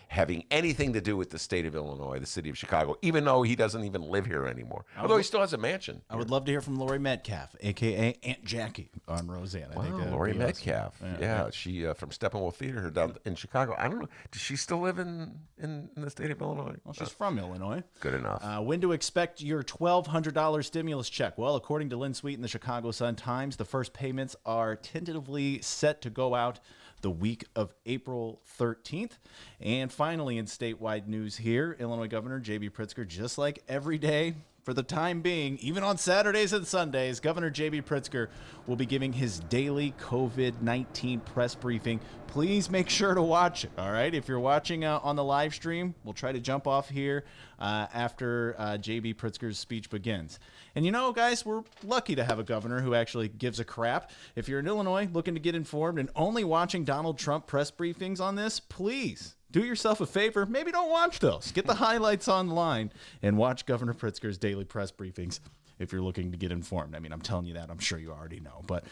having anything to do with the state of Illinois, the city of Chicago, even though he doesn't even live here anymore. Although he still has a mansion. I would love to hear from Lori Metcalf, a.k.a. Aunt Jackie on Roseanne. I think Lori Metcalf. Yeah, she from Steppenwolf Theater down in Chicago. I don't know. Does she still live in the state of Illinois? Well, she's from Illinois. Good enough. When to expect your $1,200 stimulus check? Well, according to Lynn Sweet in the Chicago Sun-Times, the first payments are tentatively set to go out the week of April 13th. And finally, in statewide news here, Illinois Governor Jb Pritzker, just like every day for the time being, even on Saturdays and Sundays, Governor Jb Pritzker will be giving his daily COVID-19 press briefing. Please make sure to watch it, all right? If you're watching on the live stream, we'll try to jump off here after Jb Pritzker's speech begins. And guys, we're lucky to have a governor who actually gives a crap. If you're in Illinois looking to get informed and only watching Donald Trump press briefings on this, please do yourself a favor. Maybe don't watch those. Get the highlights online and watch Governor Pritzker's daily press briefings if you're looking to get informed. I mean, I'm telling you that. I'm sure you already know. But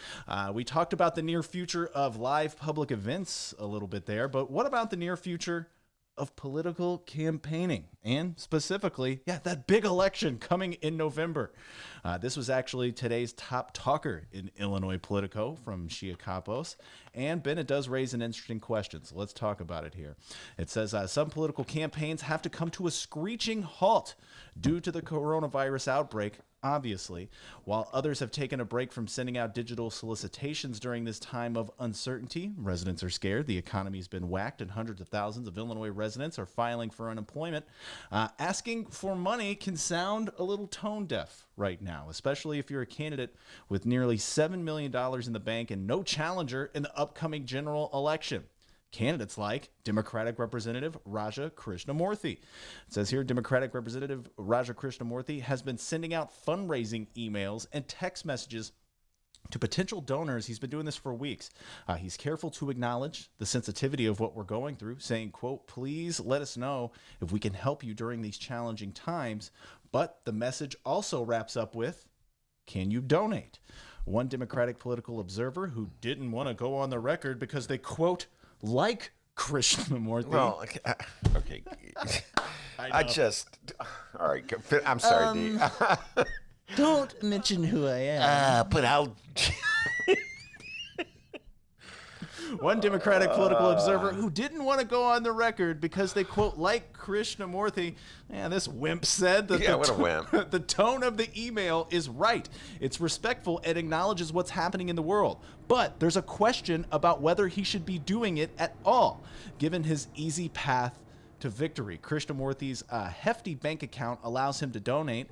we talked about the near future of live public events a little bit there. But what about the near future of political campaigning, and specifically, that big election coming in November? This was actually today's top talker in Illinois Politico from Shia Kapos. And Ben, it does raise an interesting question, so let's talk about it here. It says some political campaigns have to come to a screeching halt due to the coronavirus outbreak, obviously, while others have taken a break from sending out digital solicitations during this time of uncertainty. Residents are scared. The economy's been whacked, and hundreds of thousands of Illinois residents are filing for unemployment. Asking for money can sound a little tone deaf right now, especially if you're a candidate with nearly $7 million in the bank and no challenger in the upcoming general election. Candidates like Democratic Representative Raja Krishnamurthy. It says here, Democratic Representative Raja Krishnamurthy has been sending out fundraising emails and text messages to potential donors. He's been doing this for weeks. He's careful to acknowledge the sensitivity of what we're going through, saying, quote, please let us know if we can help you during these challenging times. But the message also wraps up with, can you donate? One Democratic political observer who didn't want to go on the record because they, quote, like Krishnamurti. Well, okay. All right. I'm sorry, D. Don't mention who I am. But I'll. One Democratic political observer who didn't want to go on the record because they, quote, like Krishnamurti. Man, this wimp said that what a wimp. the tone of the email is right. It's respectful and acknowledges what's happening in the world. But there's a question about whether he should be doing it at all, given his easy path to victory. Krishnamurthi's hefty bank account allows him to donate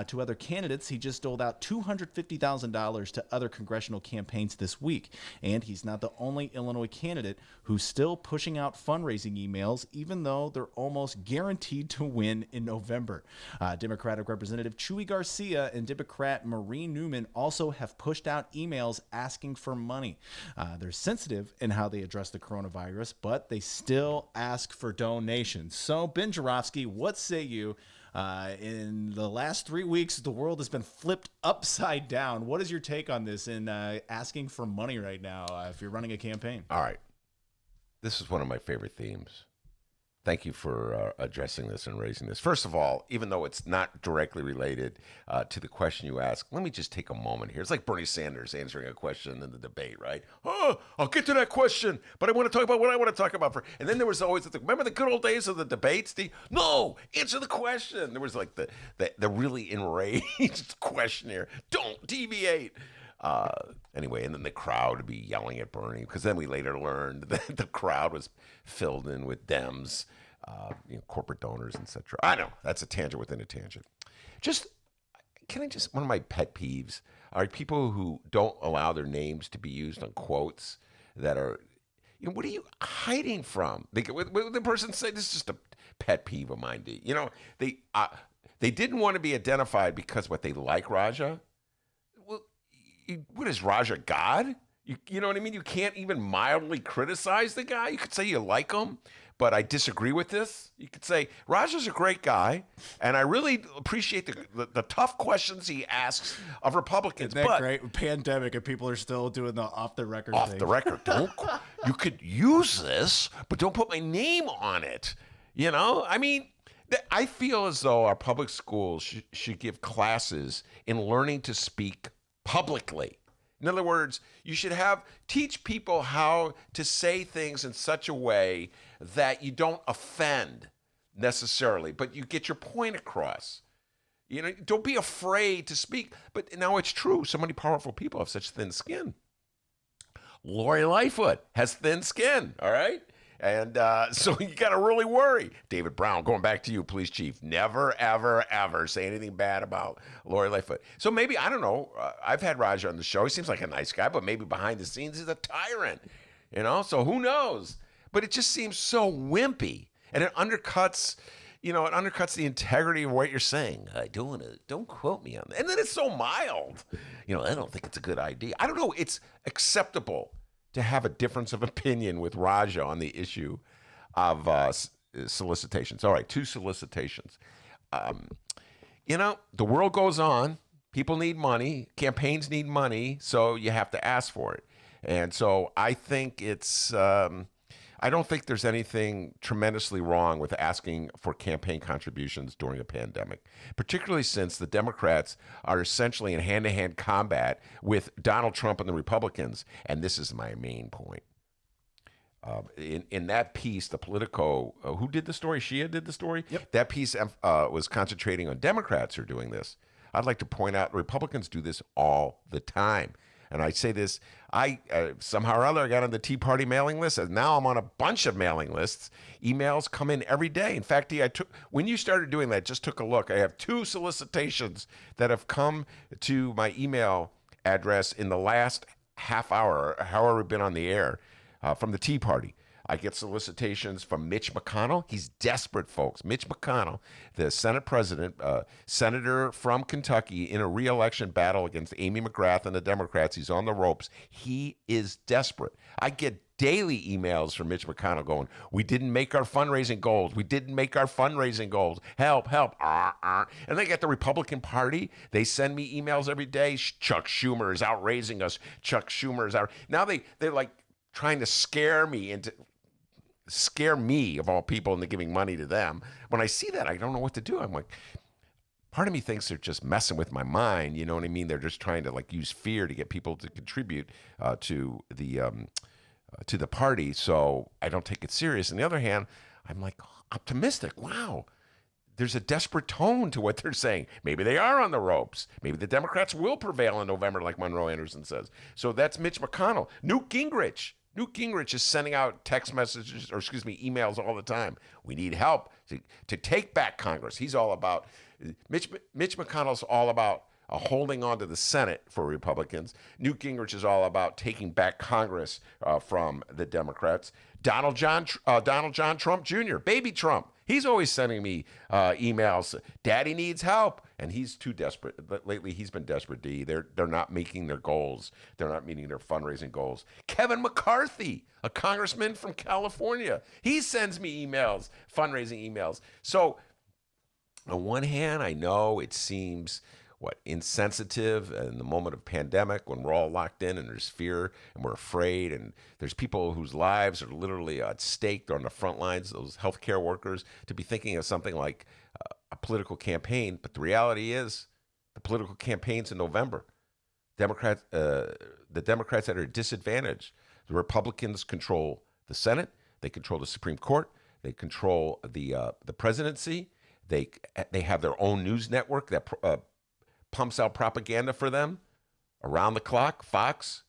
to other candidates. He just doled out $250,000 to other congressional campaigns this week. And he's not the only Illinois candidate who's still pushing out fundraising emails, even though they're almost guaranteed to win in November. Democratic Representative Chuy Garcia and Democrat Marie Newman also have pushed out emails asking for money. They're sensitive in how they address the coronavirus, but they still ask for donations. So, Ben Joravsky, what say you? In the last 3 weeks, the world has been flipped upside down. What is your take on this in asking for money right now if you're running a campaign? All right. This is one of my favorite themes. Thank you for addressing this and raising this. First of all, even though it's not directly related to the question you asked, let me just take a moment here. It's like Bernie Sanders answering a question in the debate, right? Oh, I'll get to that question, but I want to talk about what I want to talk about. And then there was always, remember the good old days of the debates? No, answer the question. There was like the really enraged questioner. Don't deviate. Anyway, and then the crowd would be yelling at Bernie, because then we later learned that the crowd was filled in with Dems, corporate donors, etc. I know that's a tangent within a tangent. One of my pet peeves are people who don't allow their names to be used on quotes that are, what are you hiding from? The person said, this is just a pet peeve of mine. They didn't want to be identified because they like Raja. What is Raja, God? You know what I mean? You can't even mildly criticize the guy. You could say you like him, but I disagree with this. You could say, Raja's a great guy, and I really appreciate the tough questions he asks of Republicans. Isn't that great? Pandemic, and people are still doing the off-the-record thing. Off the record. You could use this, but don't put my name on it. I mean, I feel as though our public schools should give classes in learning to speak publicly. In other words, you should teach people how to say things in such a way that you don't offend necessarily, but you get your point across. Don't be afraid to speak. But now it's true. So many powerful people have such thin skin. Lori Lightfoot has thin skin, all right? And so you got to really worry. David Brown, going back to you, police chief, never, ever, ever say anything bad about Lori Lightfoot. So maybe, I don't know, I've had Raja on the show. He seems like a nice guy, but maybe behind the scenes he's a tyrant, so who knows? But it just seems so wimpy, and it undercuts the integrity of what you're saying. Don't quote me on that. And then it's so mild. I don't think it's a good idea. I don't know. It's acceptable to have a difference of opinion with Raja on the issue of solicitations. All right, 2 solicitations. The world goes on. People need money. Campaigns need money, so you have to ask for it. And so I think I don't think there's anything tremendously wrong with asking for campaign contributions during a pandemic, particularly since the Democrats are essentially in hand-to-hand combat with Donald Trump and the Republicans. And this is my main point. In that piece, the Politico, who did the story? Shia did the story? Yep. That piece was concentrating on Democrats who are doing this. I'd like to point out Republicans do this all the time. And I say this, I somehow or other I got on the Tea Party mailing list, and now I'm on a bunch of mailing lists. Emails come in every day. In fact, when you started doing that, just took a look. I have 2 solicitations that have come to my email address in the last half hour, however we've been on the air, from the Tea Party. I get solicitations from Mitch McConnell. He's desperate, folks. Mitch McConnell, the Senate president, senator from Kentucky, in a re-election battle against Amy McGrath and the Democrats. He's on the ropes. He is desperate. I get daily emails from Mitch McConnell going, we didn't make our fundraising goals. We didn't make our fundraising goals. Help, help. And they get the Republican Party. They send me emails every day. Chuck Schumer is outraising us. Chuck Schumer is out. Now they're like trying to scare me into... scare me, of all people, into giving money to them. When I see that, I don't know what to do. I'm like, part of me thinks they're just messing with my mind. You know what I mean? They're just trying to like use fear to get people to contribute to the party. So I don't take it serious. On the other hand, I'm like optimistic. Wow. There's a desperate tone to what they're saying. Maybe they are on the ropes. Maybe the Democrats will prevail in November, like Monroe Anderson says. So that's Mitch McConnell. Newt Gingrich is sending out text messages, or emails all the time. We need help to take back Congress. He's all about, Mitch McConnell's all about holding on to the Senate for Republicans. Newt Gingrich is all about taking back Congress from the Democrats. Donald John Trump Jr., baby Trump, he's always sending me emails. Daddy needs help, and he's too desperate. But lately, he's been desperate. They're not making their goals. They're not meeting their fundraising goals. Kevin McCarthy, a congressman from California, he sends me emails, fundraising emails. So, on one hand, I know it seems insensitive in the moment of pandemic when we're all locked in and there's fear and we're afraid and there's people whose lives are literally at stake. They're on the front lines, those healthcare workers, to be thinking of something like a political campaign. But the reality is the political campaign's in November. The Democrats are at a disadvantage. The Republicans control the Senate. They control the Supreme Court. They control the presidency. They have their own news network that pumps out propaganda for them around the clock, Fox.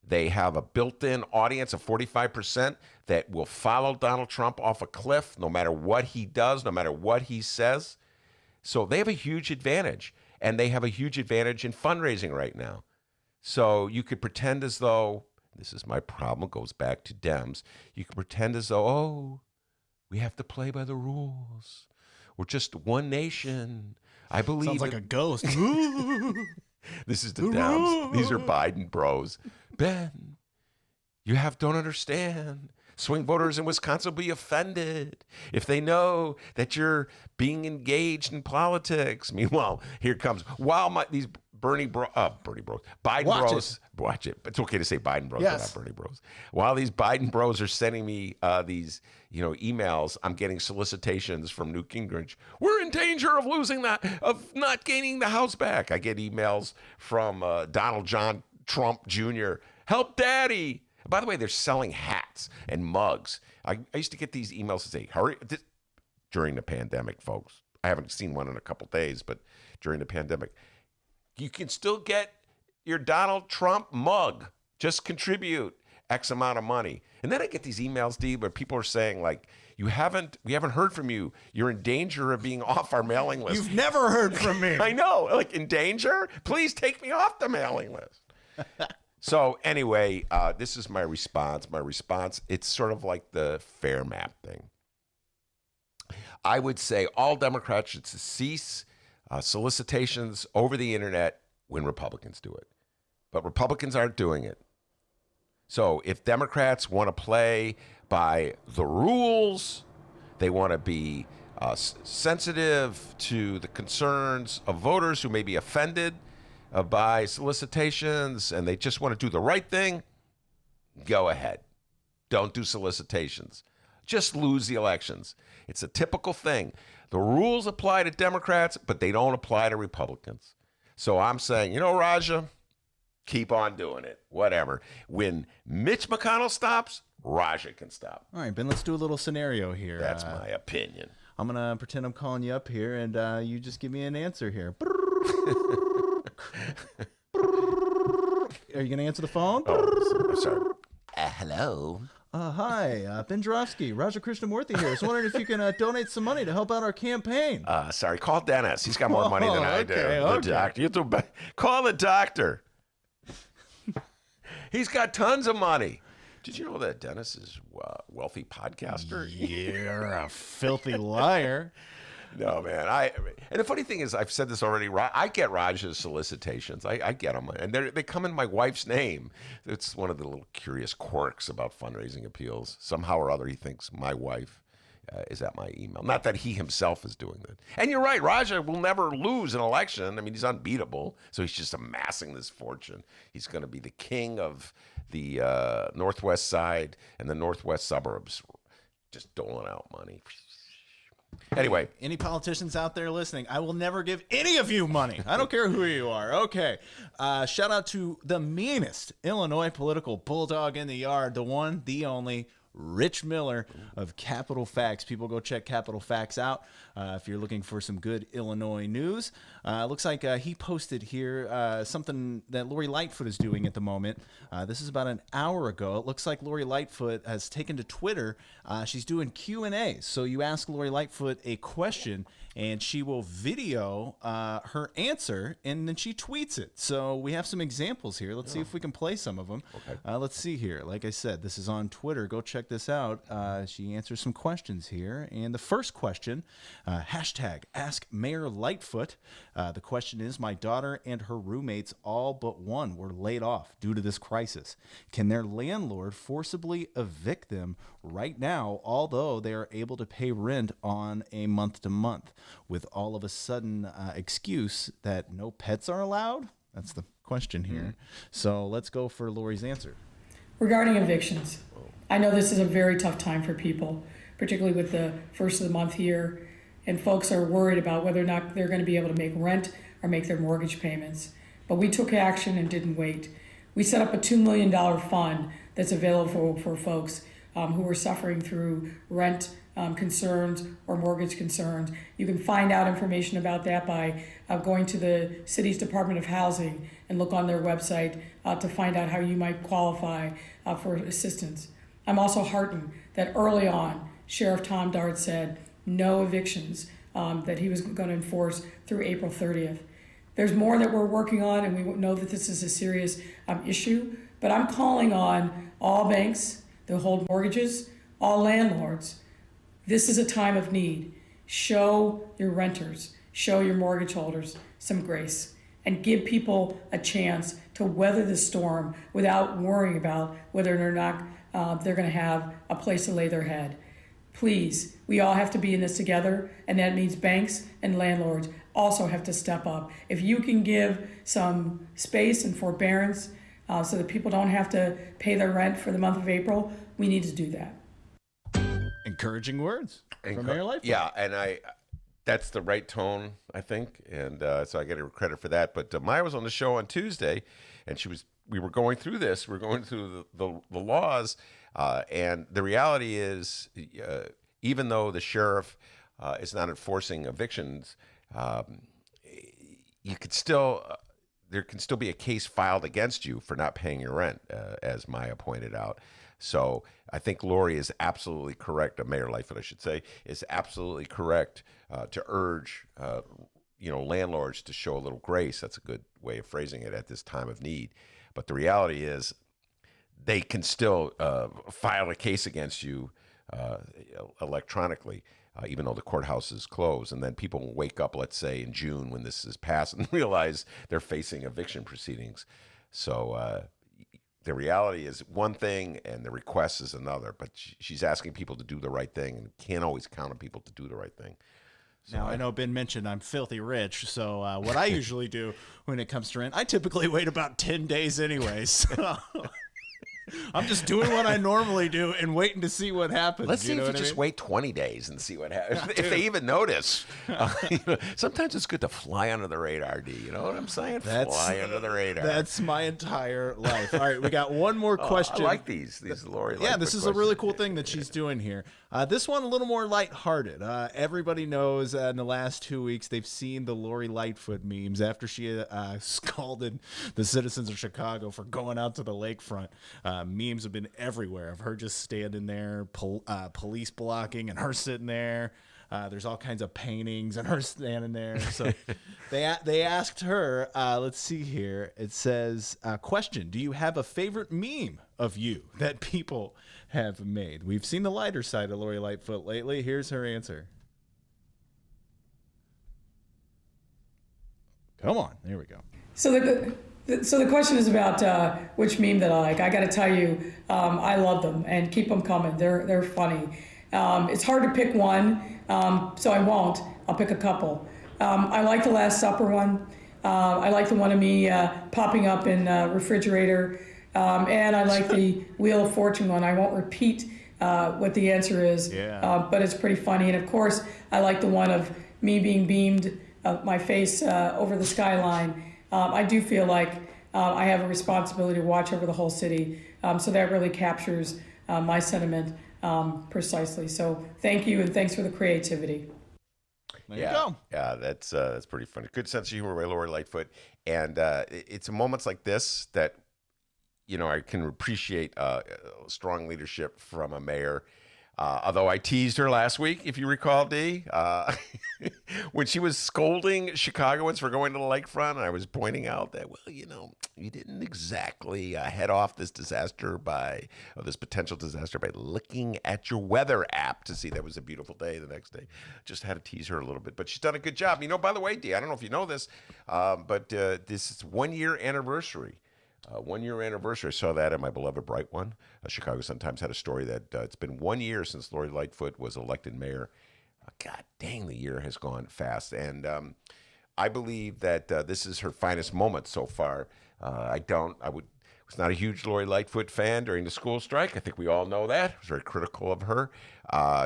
They have a built-in audience of 45% that will follow Donald Trump off a cliff no matter what he does, no matter what he says. So they have a huge advantage, and they have a huge advantage in fundraising right now. So you could pretend as though, this is my problem, goes back to Dems, you could pretend as though, oh, we have to play by the rules. We're just one nation. I believe. Sounds like a ghost. This is the Dems. These are Biden bros. Ben, you don't understand. Swing voters in Wisconsin will be offended if they know that you're being engaged in politics. Meanwhile, here comes these Biden bros. Watch it. It's okay to say Biden bros, yes, but not Bernie bros. While these Biden bros are sending me these emails, I'm getting solicitations from Newt Gingrich. We're in danger of not gaining the House back. I get emails from Donald John Trump Jr. Help Daddy. By the way, they're selling hats and mugs. I used to get these emails to say, hurry, during the pandemic, folks. I haven't seen one in a couple days, but during the pandemic, you can still get your Donald Trump mug. Just contribute X amount of money. And then I get these emails, Dee, where people are saying, like, we haven't heard from you. You're in danger of being off our mailing list. You've never heard from me. I know. Like, in danger? Please take me off the mailing list. So anyway, this is my response. It's sort of like the fair map thing. I would say all Democrats should cease solicitations over the internet when Republicans do it. But Republicans aren't doing it. So if Democrats want to play by the rules, they want to be sensitive to the concerns of voters who may be offended by solicitations, and they just want to do the right thing, go ahead. Don't do solicitations. Just lose the elections. It's a typical thing. The rules apply to Democrats, but they don't apply to Republicans. So I'm saying, Raja, keep on doing it. Whatever. When Mitch McConnell stops, Raja can stop. All right, Ben, let's do a little scenario here. That's my opinion. I'm going to pretend I'm calling you up here, and you just give me an answer here. Are you going to answer the phone? Oh, sorry. Hello. Hi, Ben Joravsky, Raja Krishnamurthy here. I was wondering if you can donate some money to help out our campaign. Sorry, call Dennis. He's got more money than I do. Okay. The doctor. You have to call the doctor. He's got tons of money. Did you know that Dennis is a wealthy podcaster? You're a filthy liar. No, man. And the funny thing is, I've said this already. I get Raj's solicitations. I get them, and they come in my wife's name. It's one of the little curious quirks about fundraising appeals. Somehow or other, he thinks my wife is at my email. Not that he himself is doing that. And you're right. Raja will never lose an election. I mean, he's unbeatable. So he's just amassing this fortune. He's going to be the king of the Northwest side and the Northwest suburbs. just doling out money. Anyway, any politicians out there listening, I will never give any of you money. I don't care who you are. Okay. Shout out to the meanest Illinois political bulldog in the yard, the one, the only, Rich Miller of Capital Facts. People, go check Capital Facts out if you're looking for some good Illinois news. Looks like he posted here something that Lori Lightfoot is doing at the moment. This is about an hour ago. It looks like Lori Lightfoot has taken to Twitter. She's doing Q&A. So you ask Lori Lightfoot a question, and she will video her answer, and then she tweets it. So we have some examples here. Let's see if we can play some of them. Okay. Let's see here. Like I said, this is on Twitter. Go check this out. She answers some questions here. And the first question, hashtag Ask Mayor Lightfoot. The question is, my daughter and her roommates, all but one, were laid off due to this crisis. Can their landlord forcibly evict them right now, although they are able to pay rent on a month-to-month, with all of a sudden excuse that no pets are allowed? That's the question here. So let's go for Lori's answer. Regarding evictions, I know this is a very tough time for people, particularly with the first of the month here, and folks are worried about whether or not they're going to be able to make rent or make their mortgage payments. But we took action and didn't wait. We set up a $2 million fund that's available for folks who are suffering through rent concerns or mortgage concerns. You can find out information about that by going to the city's Department of Housing and look on their website to find out how you might qualify for assistance. I'm also heartened that early on, Sheriff Tom Dart said no evictions, that he was going to enforce through April 30th. There's more that we're working on, and we know that this is a serious issue, but I'm calling on all banks that hold mortgages, all landlords. This is a time of need. Show your renters, show your mortgage holders some grace, and give people a chance to weather the storm without worrying about whether or not they're going to have a place to lay their head. Please, we all have to be in this together, and that means banks and landlords also have to step up. If you can give some space and forbearance so that people don't have to pay their rent for the month of April, we need to do that. Encouraging words from Mayor Lightfoot. Yeah, and that's the right tone, I think, and so I get her credit for that. But Maya was on the show on Tuesday, and we were going through this. We're going through the laws, and the reality is, even though the sheriff is not enforcing evictions, you could still there can still be a case filed against you for not paying your rent, as Maya pointed out. So I think Lori is absolutely correct. Mayor Lightfoot, I should say, is absolutely correct to urge landlords to show a little grace. That's a good way of phrasing it at this time of need. But the reality is, they can still file a case against you electronically, even though the courthouse is closed. And then people will wake up, let's say, in June when this is passed and realize they're facing eviction proceedings. So the reality is one thing and the request is another. But she's asking people to do the right thing, and can't always count on people to do the right thing. So now, I know Ben mentioned I'm filthy rich, so what I usually do when it comes to rent, I typically wait about 10 days anyways. So I'm just doing what I normally do and waiting to see what happens. Let's see if you just wait 20 days and see what happens. If they even notice. Sometimes it's good to fly under the radar, D. You know what I'm saying? Fly under the radar. That's my entire life. All right, we got one more question. I like these Lori. Yeah, this is a really cool thing that she's doing here. This one a little more lighthearted. Everybody knows in the last 2 weeks they've seen the Lori Lightfoot memes after she scalded the citizens of Chicago for going out to the lakefront. Memes have been everywhere of her just standing there, police blocking, and her sitting there. There's all kinds of paintings and her standing there. So they asked her, let's see here. It says, question, do you have a favorite meme of you that people have made? We've seen the lighter side of Lori Lightfoot lately. Here's her answer. Come on. There we go. So the question is about which meme that I like. I got to tell you, I love them, and keep them coming. They're funny. It's hard to pick one, so I won't. I'll pick a couple. I like the Last Supper one. I like the one of me popping up in a refrigerator. And I like the Wheel of Fortune one. I won't repeat what the answer is. Yeah. But it's pretty funny. And of course, I like the one of me being beamed, my face over the skyline. I do feel like I have a responsibility to watch over the whole city. So that really captures my sentiment precisely. So thank you, and thanks for the creativity. There you go. Yeah, that's pretty funny. Good sense of humor by Lori Lightfoot. And it's moments like this that, I can appreciate strong leadership from a mayor. Although I teased her last week, if you recall, Dee, when she was scolding Chicagoans for going to the lakefront, I was pointing out that, you didn't exactly head off this this potential disaster by looking at your weather app to see that was a beautiful day the next day. Just had to tease her a little bit, but she's done a good job. By the way, Dee, I don't know if you know this, but this is 1 year anniversary. 1 year anniversary. I saw that in my beloved Bright One. Chicago Sun-Times had a story that it's been 1 year since Lori Lightfoot was elected mayor. God dang, the year has gone fast. And I believe that this is her finest moment so far. I was not a huge Lori Lightfoot fan during the school strike. I think we all know that. I was very critical of her.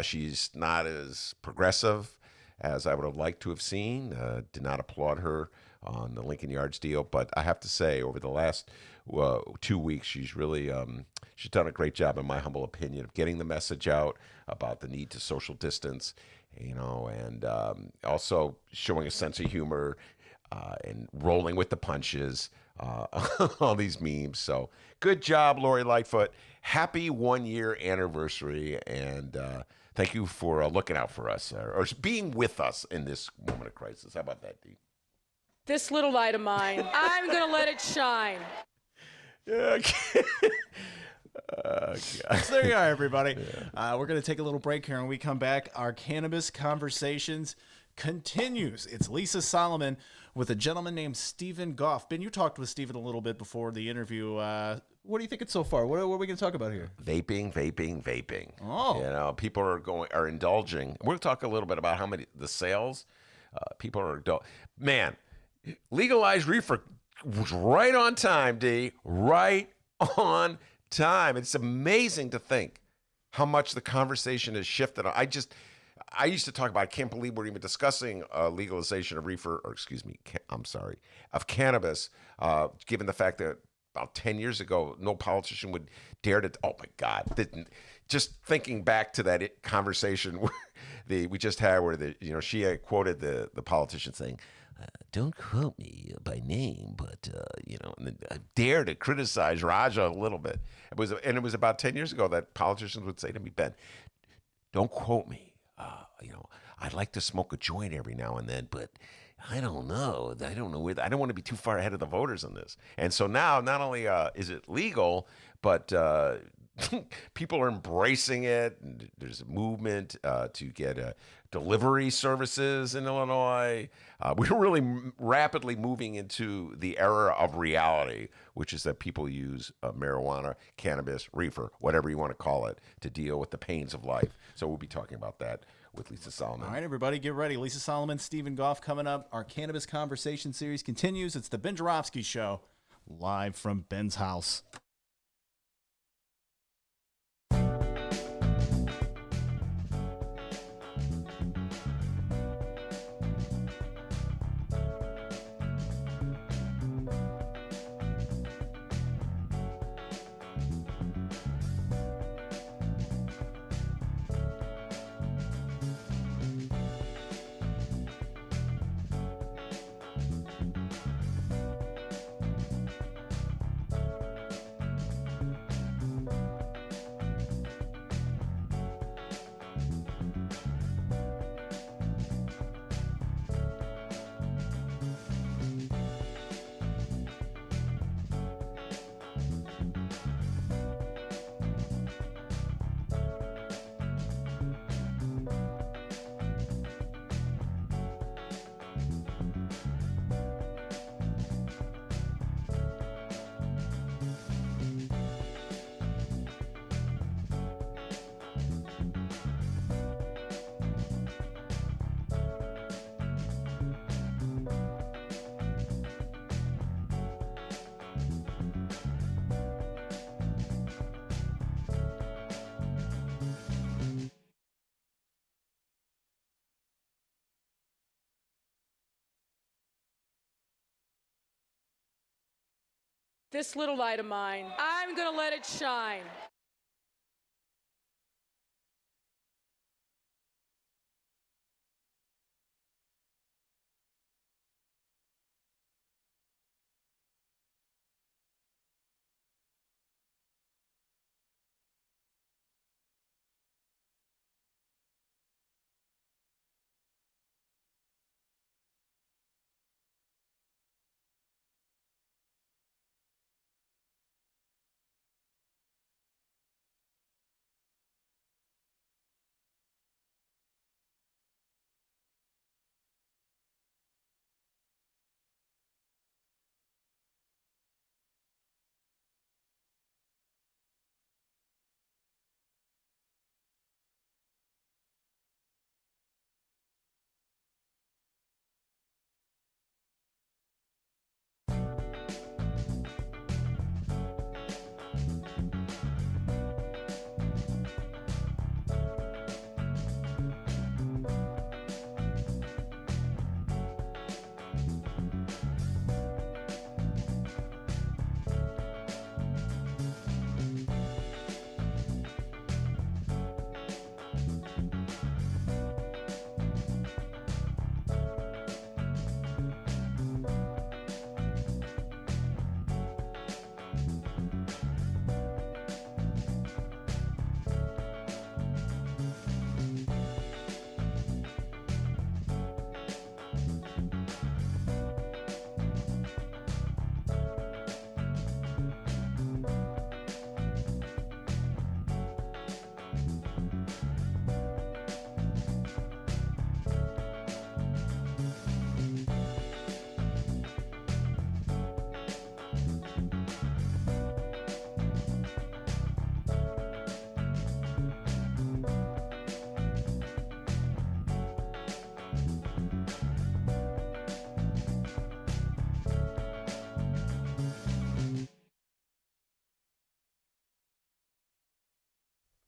She's not as progressive as I would have liked to have seen. Did not applaud her on the Lincoln Yards deal, but I have to say, over the last 2 weeks, she's really she's done a great job, in my humble opinion, of getting the message out about the need to social distance, and also showing a sense of humor and rolling with the punches. All these memes. So good job, Lori Lightfoot. Happy 1 year anniversary, and thank you for looking out for us or being with us in this moment of crisis. How about that, Dee? This little light of mine, I'm going to let it shine. Yeah. So there you are, everybody. We're going to take a little break here. When we come back, our cannabis conversations continues. It's Lisa Solomon with a gentleman named Stephen Gough. Ben, you talked with Stephen a little bit before the interview. What do you think it's so far? What are we going to talk about here? Vaping. Oh. People are indulging. We'll talk a little bit about how many the sales. People are man. Legalized reefer was right on time, D. Right on time. It's amazing to think how much the conversation has shifted. I used to talk about, I can't believe we're even discussing legalization of of cannabis, given the fact that about 10 years ago, no politician would dare to, oh my God, just thinking back to that conversation we just had where she had quoted the politician saying, don't quote me by name, but, and then I dare to criticize Raja a little bit. It was about 10 years ago that politicians would say to me, Ben, don't quote me. I'd like to smoke a joint every now and then, but I don't know. I don't want to be too far ahead of the voters on this. And so now, not only is it legal, but people are embracing it. And there's a movement to get delivery services in Illinois. We're really rapidly moving into the era of reality, which is that people use marijuana, cannabis, reefer, whatever you want to call it, to deal with the pains of life. So we'll be talking about that with Lisa Solomon. All right, everybody, get ready. Lisa Solomon, Stephen Gough coming up. Our Cannabis Conversation series continues. It's the Ben Joravsky Show, live from Ben's house. This little light of mine, I'm going to let it shine.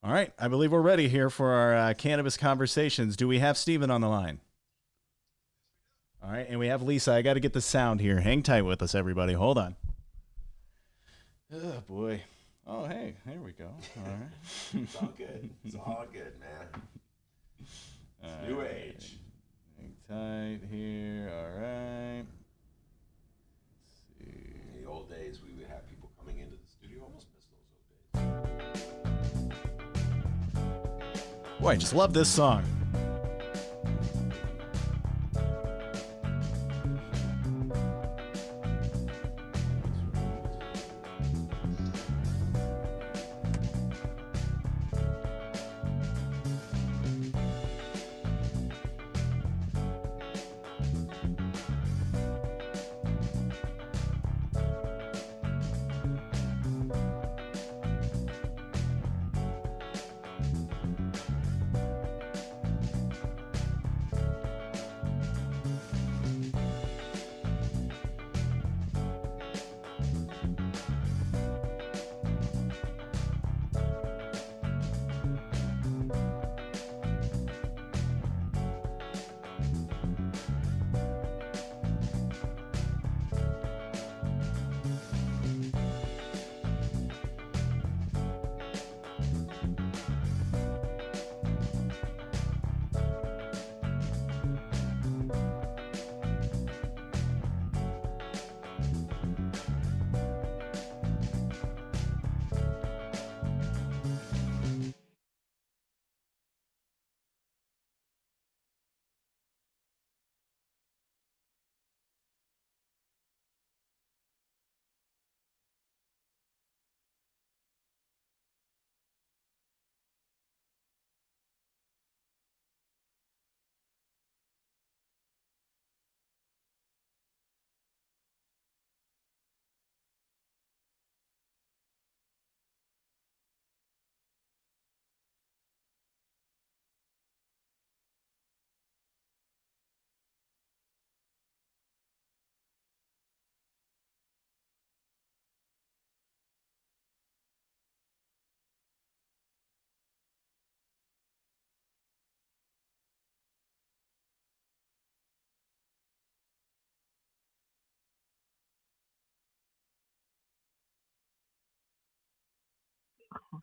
All right, I believe we're ready here for our cannabis conversations. Do we have Steven on the line? All right, and we have Lisa. I got to get the sound here. Hang tight with us, everybody. Hold on. Oh, boy. Oh, hey, here we go. All right. It's all good. It's all good, man. It's new age. Hang tight here. All right. Let's see. In the old days, we would have people coming into the studio. Almost miss those old days. Boy, I just love this song.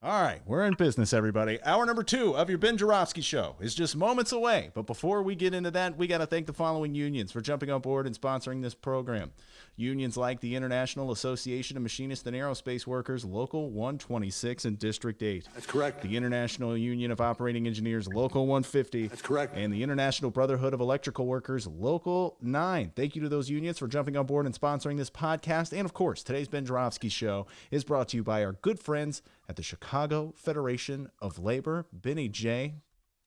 All right, we're in business, everybody. Hour number 2 of your Ben Joravsky Show is just moments away. But before we get into that, we got to thank the following unions for jumping on board and sponsoring this program. Unions like the International Association of Machinists and Aerospace Workers, Local 126 and District 8. That's correct. The International Union of Operating Engineers, Local 150. That's correct. And the International Brotherhood of Electrical Workers, Local 9. Thank you to those unions for jumping on board and sponsoring this podcast. And, of course, today's Ben Joravsky Show is brought to you by our good friends at the Chicago Federation of Labor. Benny J,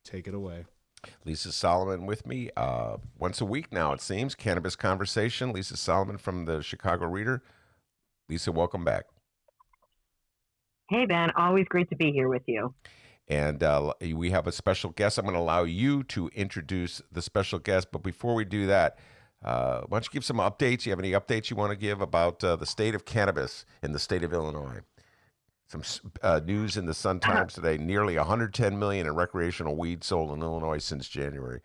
take it away. Lisa Solomon with me once a week now, it seems. Cannabis Conversation. Lisa Solomon from the Chicago Reader. Lisa, welcome back. Hey, Ben. Always great to be here with you. And we have a special guest. I'm going to allow you to introduce the special guest. But before we do that, why don't you give some updates? You have any updates you want to give about the state of cannabis in the state of Illinois? Some news in the Sun-Times today, nearly $110 million in recreational weed sold in Illinois since January.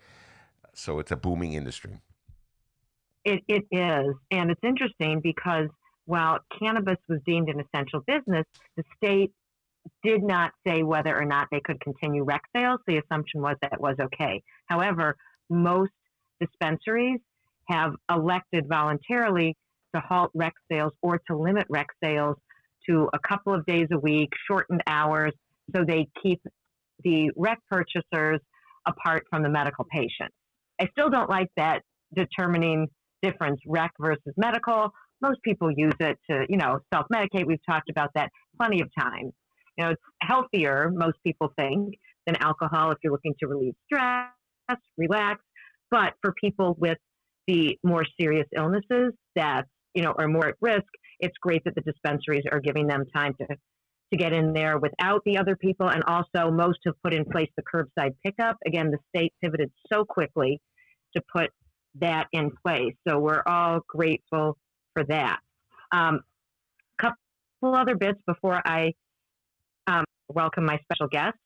So it's a booming industry. It is. And it's interesting because while cannabis was deemed an essential business, the state did not say whether or not they could continue rec sales. The assumption was that it was okay. However, most dispensaries have elected voluntarily to halt rec sales or to limit rec sales to a couple of days a week, shortened hours, so they keep the rec purchasers apart from the medical patients. I still don't like that determining difference, rec versus medical. Most people use it to, self-medicate. We've talked about that plenty of times. It's healthier, most people think, than alcohol if you're looking to relieve stress, relax. But for people with the more serious illnesses that, are more at risk, it's great that the dispensaries are giving them time to get in there without the other people. And also most have put in place the curbside pickup. Again, the state pivoted so quickly to put that in place. So we're all grateful for that. Couple other bits before I welcome my special guest.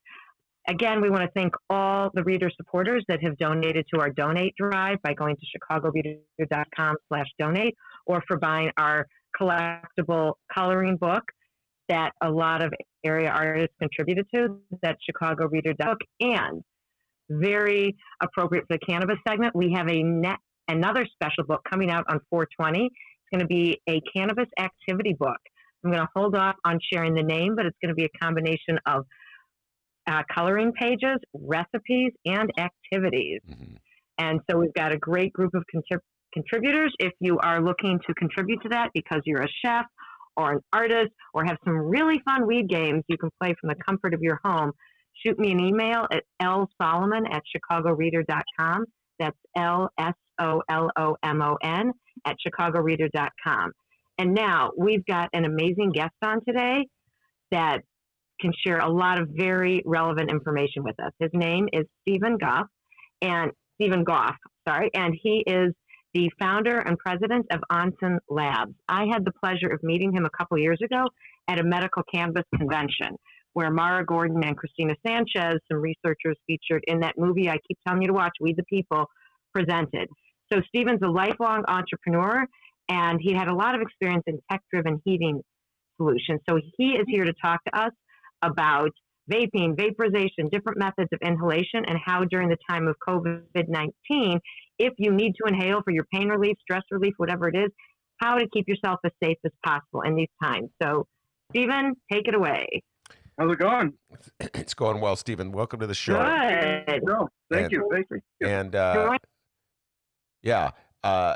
Again, we want to thank all the reader supporters that have donated to our donate drive by going to chicagoreader.com/donate, or for buying our collectible coloring book that a lot of area artists contributed to, that Chicago Reader book. And very appropriate for the cannabis segment, we have another special book coming out on 4/20. It's going to be a cannabis activity book. I'm going to hold off on sharing the name, but it's going to be a combination of coloring pages, recipes, and activities. Mm-hmm. And so we've got a great group of contributors. If you are looking to contribute to that because you're a chef or an artist or have some really fun weed games you can play from the comfort of your home, shoot me an email at lsolomon@chicagoreader.com. That's LSOLOMON @chicagoreader.com. And now we've got an amazing guest on today that can share a lot of very relevant information with us. His name is Stephen Gough, and he is the founder and president of Onsen Labs. I had the pleasure of meeting him a couple years ago at a medical cannabis convention where Mara Gordon and Christina Sanchez, some researchers featured in that movie I keep telling you to watch, We the People, presented. So Stephen's a lifelong entrepreneur, and he had a lot of experience in tech-driven heating solutions. So he is here to talk to us about vaping, vaporization, different methods of inhalation, and how during the time of COVID-19, if you need to inhale for your pain relief, stress relief, whatever it is, how to keep yourself as safe as possible in these times. So, Stephen, take it away. How's it going? It's going well, Stephen. Welcome to the show. Good. No, thank you. And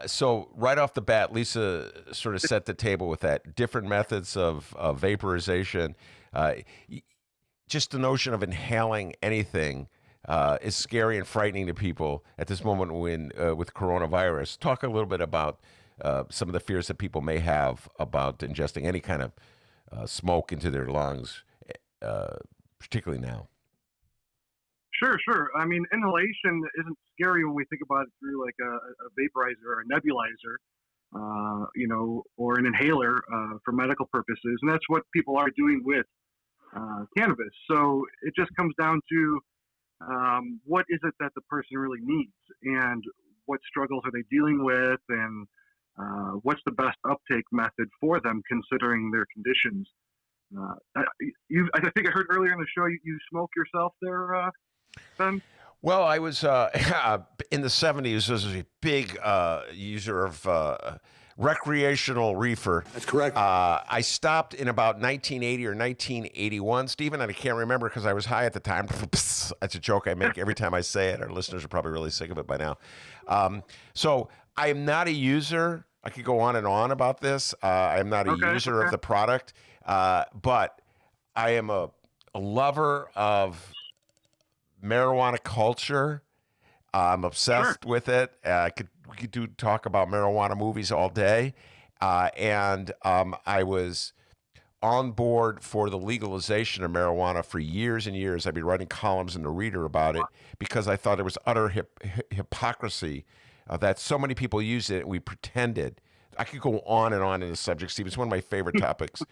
so right off the bat, Lisa sort of set the table with that. Different methods of vaporization. Just the notion of inhaling anything is scary and frightening to people at this moment with coronavirus. Talk a little bit about some of the fears that people may have about ingesting any kind of smoke into their lungs, particularly now. Sure. I mean, inhalation isn't scary when we think about it through like a vaporizer or a nebulizer, or an inhaler for medical purposes. And that's what people are doing with cannabis. So it just comes down to what is it that the person really needs, and what struggles are they dealing with, and what's the best uptake method for them considering their conditions. I think I heard earlier in the show you smoke yourself there, Ben? Well, I was in the 70s. I was a big user of recreational reefer. That's correct. I stopped in about 1980 or 1981, Stephen, and I can't remember because I was high at the time. That's a joke I make every time I say it. Our listeners are probably really sick of it by now. So I am not a user. I could go on and on about this. I am not a user of the product, but I am a lover of marijuana culture. I'm obsessed with it. We could talk about marijuana movies all day. And I was on board for the legalization of marijuana for years and years. I'd be writing columns in the Reader about it because I thought it was utter hypocrisy that so many people used it and we pretended. I could go on and on in this subject, Steve. It's one of my favorite topics.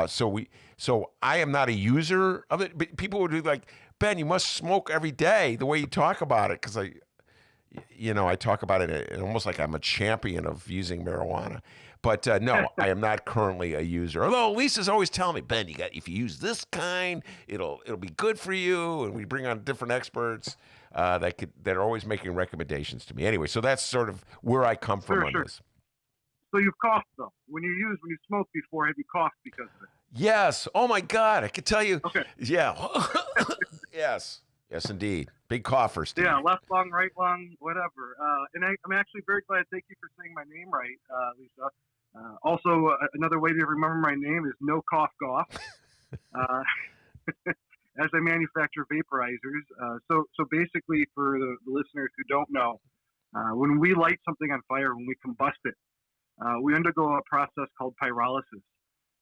So I am not a user of it. But people would be like, Ben, you must smoke every day the way you talk about it. Because I talk about it almost like I'm a champion of using marijuana. But no, I am not currently a user. Although Lisa's always telling me, Ben, if you use this kind, it'll be good for you. And we bring on different experts that are always making recommendations to me. Anyway, so that's sort of where I come from on this. So you've coughed though. When you smoked before, have you coughed because of it? Yes. Oh my God, I could tell you. Okay. Yeah. Yes, indeed. Big cougher, Steve. Yeah, left lung, right lung, whatever. And I'm actually very glad. Thank you for saying my name right, Lisa. Also, another way to remember my name is No Cough Gough. As I manufacture vaporizers. So basically, for the listeners who don't know, when we light something on fire, when we combust it, we undergo a process called pyrolysis,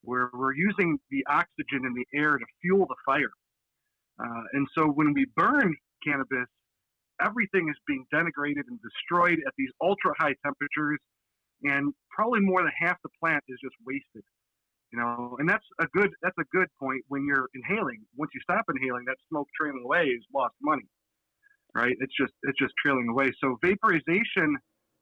where we're using the oxygen in the air to fuel the fire. And so when we burn cannabis, everything is being denigrated and destroyed at these ultra high temperatures, and probably more than half the plant is just wasted. And that's a good point when you're inhaling. Once you stop inhaling, that smoke trailing away is lost money, right? It's just trailing away. So vaporization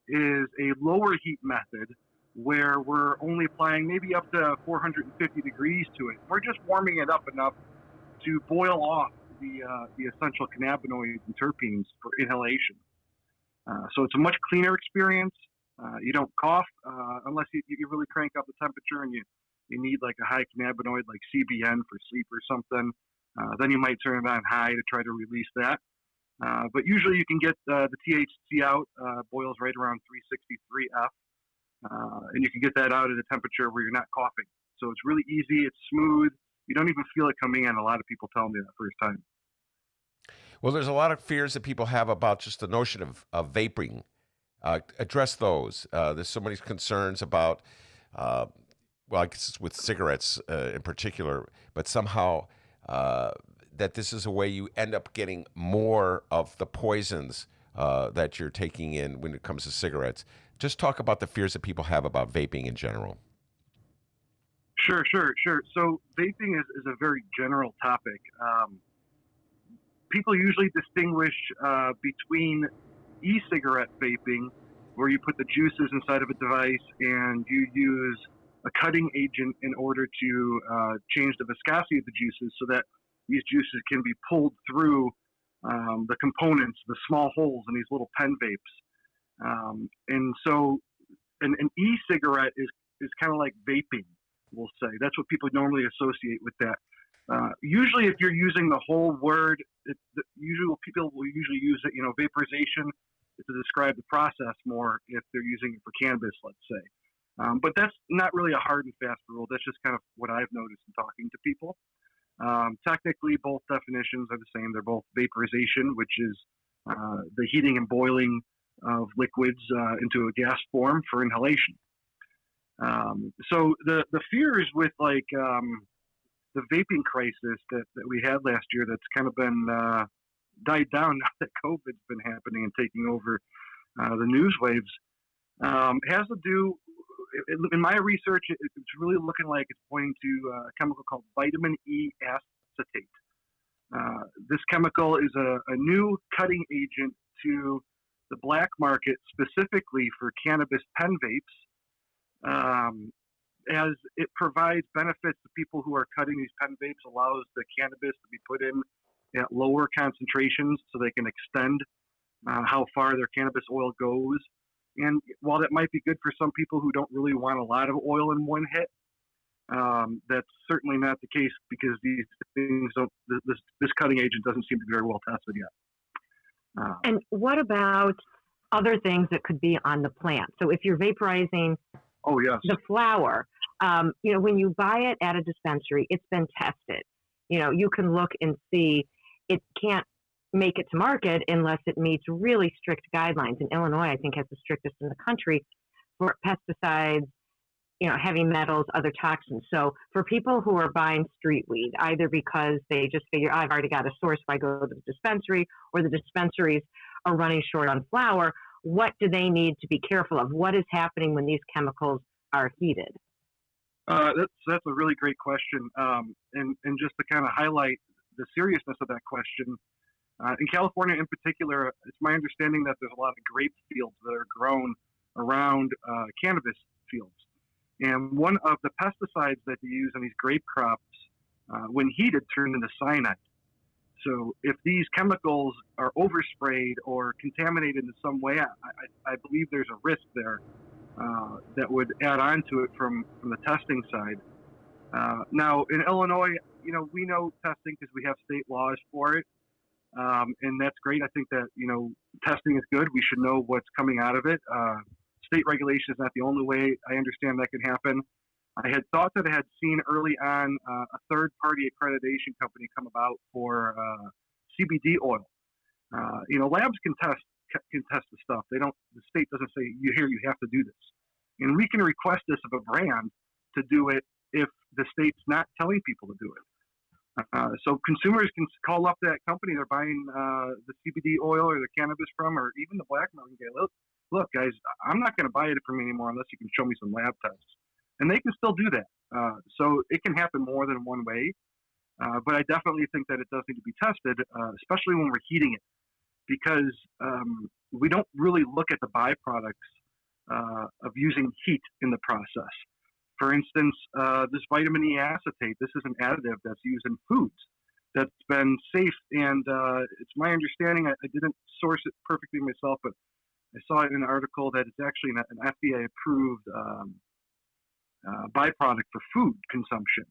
is a lower heat method where we're only applying maybe up to 450 degrees to it. We're just warming it up enough to boil off the essential cannabinoids and terpenes for inhalation. So it's a much cleaner experience. You don't cough unless you really crank up the temperature and you need like a high cannabinoid like CBN for sleep or something. Then you might turn it on high to try to release that. But usually you can get the THC out, boils right around 363 F. And you can get that out at a temperature where you're not coughing. So it's really easy. It's smooth. You don't even feel it coming in. A lot of people tell me that first time. Well, there's a lot of fears that people have about just the notion of vaping. Address those. There's so many concerns about, I guess it's with cigarettes in particular, but somehow that this is a way you end up getting more of the poisons that you're taking in when it comes to cigarettes. Just talk about the fears that people have about vaping in general. Sure. So vaping is a very general topic. People usually distinguish between e-cigarette vaping, where you put the juices inside of a device and you use a cutting agent in order to change the viscosity of the juices so that these juices can be pulled through the components, the small holes in these little pen vapes. And so an e-cigarette is kind of like vaping, we'll say. That's what people normally associate with that. Usually if you're using the whole word, people will usually use it, vaporization to describe the process more if they're using it for cannabis, let's say. But that's not really a hard and fast rule. That's just kind of what I've noticed in talking to people. Technically, both definitions are the same. They're both vaporization, which is the heating and boiling of liquids into a gas form for inhalation. So the fears with the vaping crisis that we had last year, that's kind of been died down now that COVID's been happening and taking over the news waves, has to do, in my research, it's really looking like it's pointing to a chemical called vitamin E acetate. This chemical is a new cutting agent to the black market, specifically for cannabis pen vapes. as it provides benefits to people who are cutting these pen vapes, allows the cannabis to be put in at lower concentrations so they can extend how far their cannabis oil goes. And while that might be good for some people who don't really want a lot of oil in one hit, that's certainly not the case because these things don't. This cutting agent doesn't seem to be very well tested yet. And what about other things that could be on the plant? So if you're vaporizing the flower, when you buy it at a dispensary, it's been tested. You can look and see it can't make it to market unless it meets really strict guidelines. And Illinois, I think, has the strictest in the country for pesticides, heavy metals, other toxins. So for people who are buying street weed, either because they just figure, I've already got a source, so I go to the dispensary, or the dispensaries are running short on flour, what do they need to be careful of? What is happening when these chemicals are heated? That's a really great question. And just to kind of highlight the seriousness of that question, in California in particular, it's my understanding that there's a lot of grape fields that are grown around cannabis fields. And one of the pesticides that they use on these grape crops, when heated, turn into cyanide. So if these chemicals are oversprayed or contaminated in some way, I believe there's a risk there that would add on to it from the testing side. Now, in Illinois, we know testing because we have state laws for it. And that's great. I think that, testing is good. We should know what's coming out of it. State regulation is not the only way I understand that can happen. I had thought that I had seen early on a third-party accreditation company come about for CBD oil. Labs can test the stuff. The state doesn't say you have to do this, and we can request this of a brand to do it if the state's not telling people to do it. So consumers can call up that company they're buying the CBD oil or the cannabis from, or even the black market, and say, look, guys, I'm not going to buy it from you anymore unless you can show me some lab tests. And they can still do that. So it can happen more than one way. But I definitely think that it does need to be tested, especially when we're heating it, because we don't really look at the byproducts of using heat in the process. For instance, this vitamin E acetate, this is an additive that's used in foods that's been safe. And it's my understanding, I didn't source it perfectly myself, but I saw it in an article that it's actually an FDA-approved byproduct for food consumption.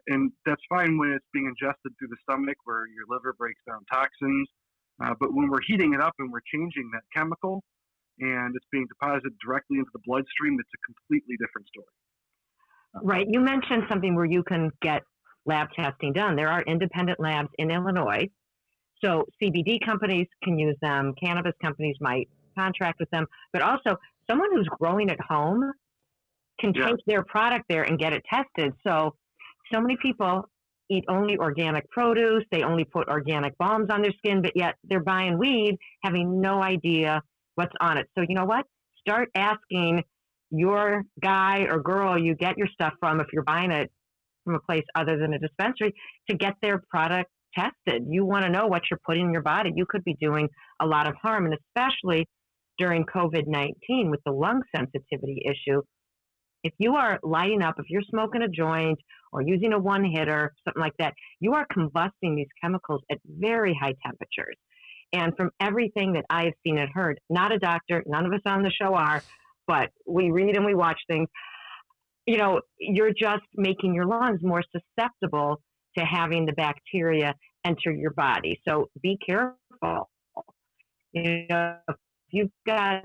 And that's fine when it's being ingested through the stomach where your liver breaks down toxins. But when we're heating it up and we're changing that chemical and it's being deposited directly into the bloodstream, it's a completely different story. Right. You mentioned something where you can get lab testing done. There are independent labs in Illinois. So CBD companies can use them. Cannabis companies might contract with them. But also someone who's growing at home can take their product there and get it tested. So many people eat only organic produce. They only put organic balms on their skin, but yet they're buying weed having no idea what's on it. So you know what? Start asking your guy or girl you get your stuff from, if you're buying it from a place other than a dispensary, to get their product tested. You want to know what you're putting in your body. You could be doing a lot of harm, and especially during COVID-19 with the lung sensitivity issue. If you are lighting up, if you're smoking a joint or using a one-hitter, something like that, you are combusting these chemicals at very high temperatures. And from everything that I have seen and heard, not a doctor, none of us on the show are, but we read and we watch things, you're just making your lungs more susceptible to having the bacteria enter your body. So be careful. If you've got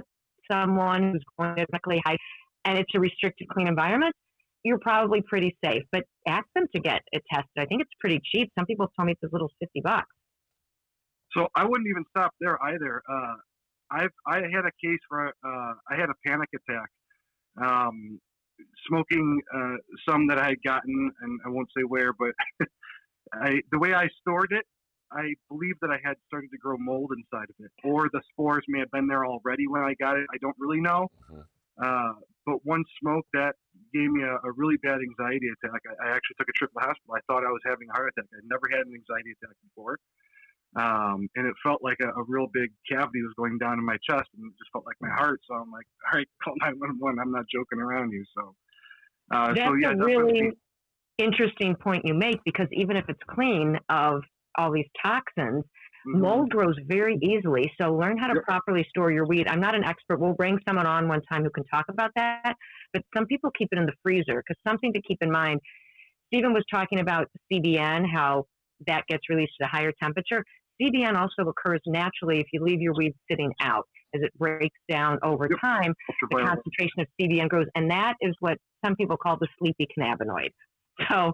someone who's going to chemically high, and it's a restricted clean environment, you're probably pretty safe. But ask them to get it tested. I think it's pretty cheap. Some people told me it's as little as $50. So I wouldn't even stop there either. I had a case where I had a panic attack, smoking some that I had gotten, and I won't say where, but the way I stored it, I believe that I had started to grow mold inside of it, or the spores may have been there already when I got it. I don't really know. But one smoke that gave me a really bad anxiety attack. I actually took a trip to the hospital. I thought I was having a heart attack. I'd never had an anxiety attack before. And it felt like a real big cavity was going down in my chest, and it just felt like my heart. So I'm like, all right, call 911. I'm not joking around you. So That's so yeah, a definitely. really interesting point you make, because even if it's clean of all these toxins, mold grows very easily. So learn how to properly store your weed. I'm not an expert. We'll bring someone on one time who can talk about that. But some people keep it in the freezer, because something to keep in mind, Stephen was talking about CBN, how that gets released at a higher temperature. CBN also occurs naturally if you leave your weed sitting out. As it breaks down over time, the concentration of CBN grows. And that is what some people call the sleepy cannabinoid. So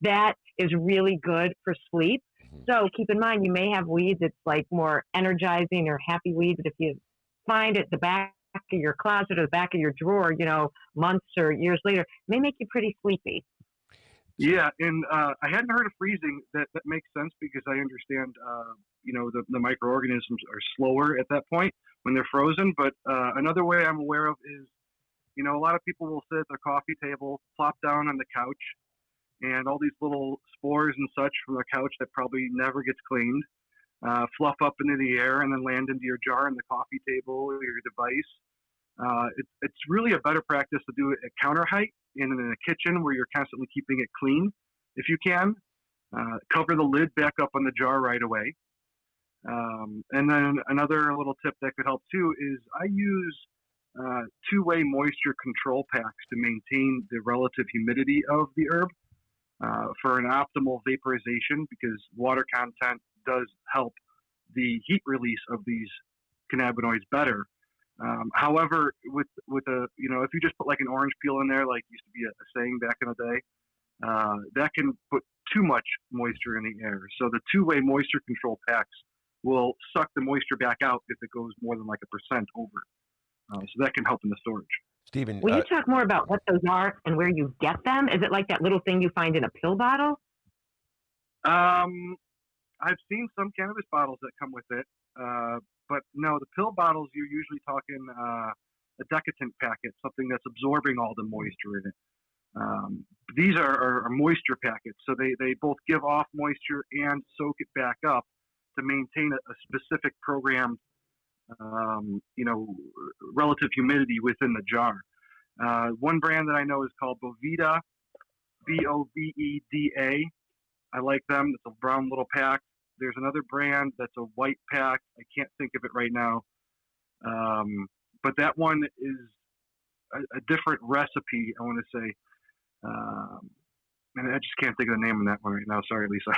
that is really good for sleep. So keep in mind, you may have weed that's like more energizing or happy weed, but if you find it at the back of your closet or the back of your drawer, months or years later, it may make you pretty sleepy. Yeah, and I hadn't heard of freezing. That makes sense, because I understand, the microorganisms are slower at that point when they're frozen. But another way I'm aware of is, a lot of people will sit at their coffee table, plop down on the couch, and all these little spores and such from the couch that probably never gets cleaned, fluff up into the air and then land into your jar on the coffee table or your device. It's really a better practice to do it at counter height and in a kitchen where you're constantly keeping it clean, if you can. Cover the lid back up on the jar right away. And then another little tip that could help too is I use two-way moisture control packs to maintain the relative humidity of the herb for an optimal vaporization, because water content does help the heat release of these cannabinoids better. However, with a, if you just put like an orange peel in there, like used to be a saying back in the day, that can put too much moisture in the air. So the two-way moisture control packs will suck the moisture back out if it goes more than like 1% over. So that can help in the storage. Stephen, will you talk more about what those are and where you get them? Is it like that little thing you find in a pill bottle? I've seen some cannabis bottles that come with it. But no, the pill bottles, you're usually talking a decadent packet, something that's absorbing all the moisture in it. These are moisture packets, so they both give off moisture and soak it back up to maintain a specific programmed, relative humidity within the jar. One brand that I know is called Boveda, Boveda. I like them. It's a brown little pack. There's another brand that's a white pack. I can't think of it right now. But that one is a different recipe, I want to say. And I just can't think of the name of that one right now. Sorry, Lisa.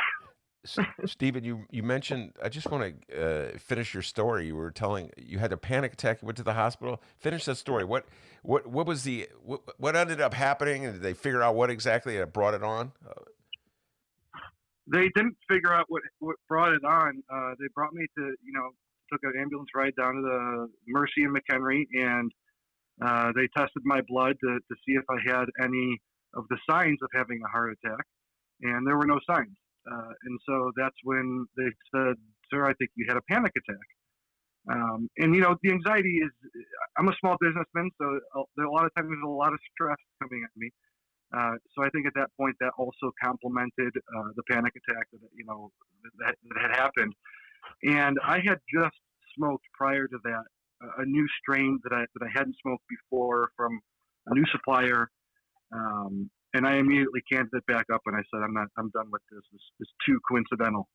Stephen, you mentioned, I just want to finish your story. You were telling, you had a panic attack, you went to the hospital. Finish that story. What was what ended up happening? And did they figure out what exactly brought it on? They didn't figure out what brought it on. They brought me to, took an ambulance ride down to the Mercy in McHenry, and they tested my blood to see if I had any of the signs of having a heart attack, and there were no signs. And so that's when they said, "Sir, I think you had a panic attack." And the anxiety is, I'm a small businessman, so a lot of times there's a lot of stress coming at me. So I think at that point that also complemented the panic attack that had happened. And I had just smoked prior to that a new strain that I hadn't smoked before from a new supplier. And I immediately canned it back up and I said, I'm done with this. It's too coincidental.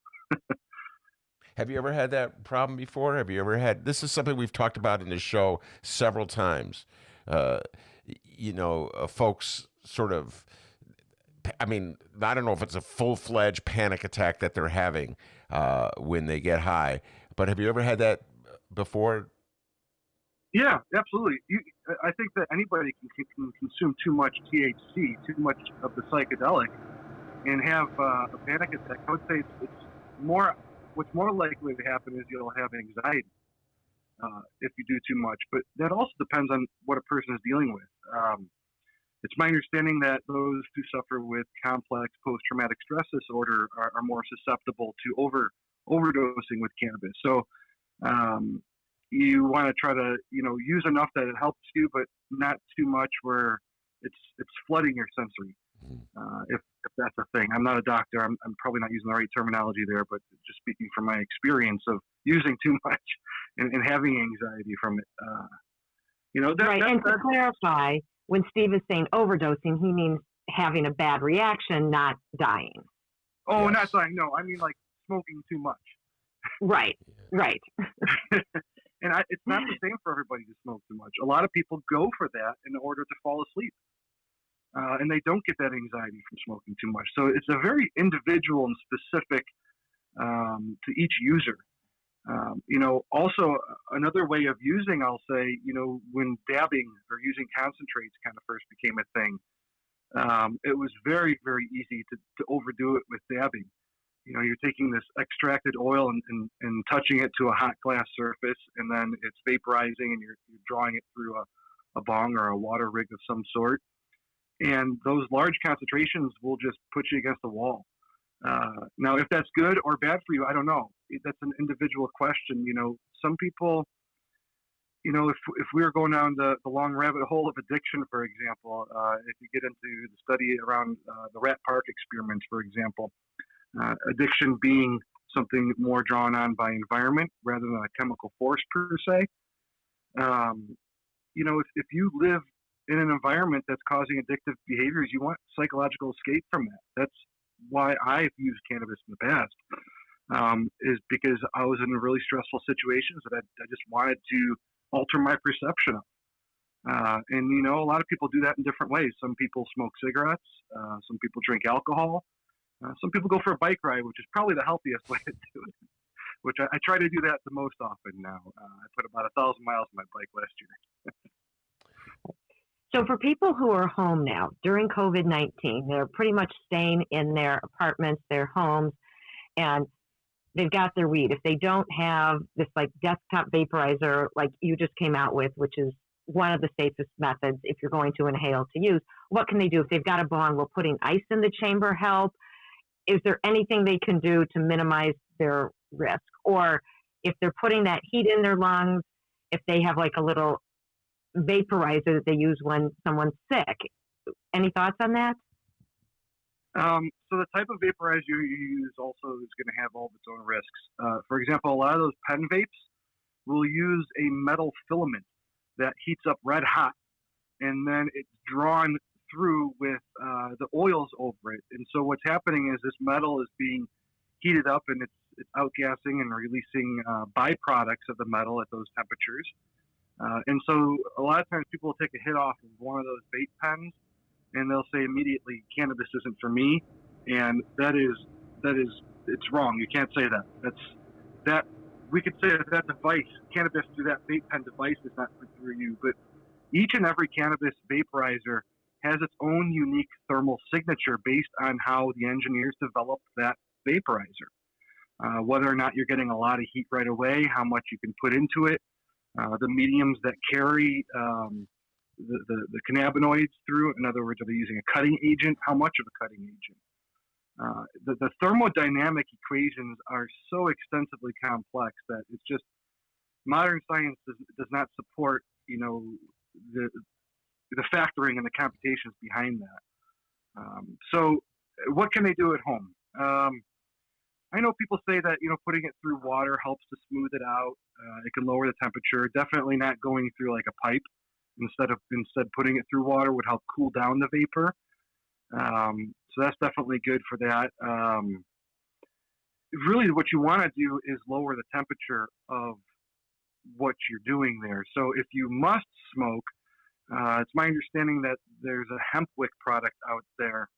Have you ever had that problem before? Have you ever had, this is something we've talked about in the show several times. Folks sort of, I don't know if it's a full-fledged panic attack that they're having when they get high, but have you ever had that before? Yeah, absolutely. I think that anybody can consume too much THC, too much of the psychedelic, and have a panic attack. I would say what's more likely to happen is you'll have anxiety if you do too much. But that also depends on what a person is dealing with. It's my understanding that those who suffer with complex post-traumatic stress disorder are more susceptible to overdosing with cannabis. So you want to try to use enough that it helps you, but not too much where it's flooding your sensory. If that's a thing. I'm not a doctor. I'm probably not using the right terminology there, but just speaking from my experience of using too much and having anxiety from it. Right. And to clarify, when Steve is saying overdosing, he means having a bad reaction, not dying. Oh, Yes. not dying. No, I mean like smoking too much. Right. Right. And it's not the same for everybody to smoke too much. A lot of people go for that in order to fall asleep. And they don't get that anxiety from smoking too much. So it's a very individual and specific to each user. Also another way of using, I'll say, when dabbing or using concentrates kind of first became a thing, it was very, very easy to overdo it with dabbing. You're taking this extracted oil and touching it to a hot glass surface, and then it's vaporizing, and you're drawing it through a bong or a water rig of some sort. And those large concentrations will just put you against the wall. Now, if that's good or bad for you, I don't know. That's an individual question. Some people, if we were going down the long rabbit hole of addiction, for example, if you get into the study around the rat park experiments, for example, addiction being something more drawn on by environment rather than a chemical force per se. If you live in an environment that's causing addictive behaviors, you want psychological escape from that. That's why I've used cannabis in the past, is because I was in really stressful situations that I just wanted to alter my perception of. And a lot of people do that in different ways. Some people smoke cigarettes. Some people drink alcohol. Some people go for a bike ride, which is probably the healthiest way to do it, which I try to do that the most often now. I put about 1,000 miles on my bike last year. So for people who are home now during COVID-19, they're pretty much staying in their apartments, their homes, and they've got their weed. If they don't have this like desktop vaporizer like you just came out with, which is one of the safest methods if you're going to inhale to use, what can they do? If they've got a bong, will putting ice in the chamber help? Is there anything they can do to minimize their risk? Or if they're putting that heat in their lungs, if they have like a little vaporizer that they use when someone's sick. Any thoughts on that? So the type of vaporizer you use also is going to have all of its own risks. For example, a lot of those pen vapes will use a metal filament that heats up red hot, and then it's drawn through with the oils over it. And so what's happening is this metal is being heated up, and it's outgassing and releasing byproducts of the metal at those temperatures. And so a lot of times people will take a hit off of one of those vape pens, and they'll say immediately, cannabis isn't for me. And that is it's wrong. You can't say that. We could say that device, cannabis through that vape pen device is not for you. But each and every cannabis vaporizer has its own unique thermal signature based on how the engineers developed that vaporizer. Whether or not you're getting a lot of heat right away, how much you can put into it, the mediums that carry the cannabinoids through. In other words, are they using a cutting agent? How much of a cutting agent? The thermodynamic equations are so extensively complex that it's just modern science does not support the factoring and the computations behind that. So what can they do at home? I know people say that putting it through water helps to smooth it out. It can lower the temperature. Definitely not going through like a pipe. Instead putting it through water would help cool down the vapor. So that's definitely good for that. Really, what you want to do is lower the temperature of what you're doing there. So if you must smoke, it's my understanding that there's a hemp wick product out there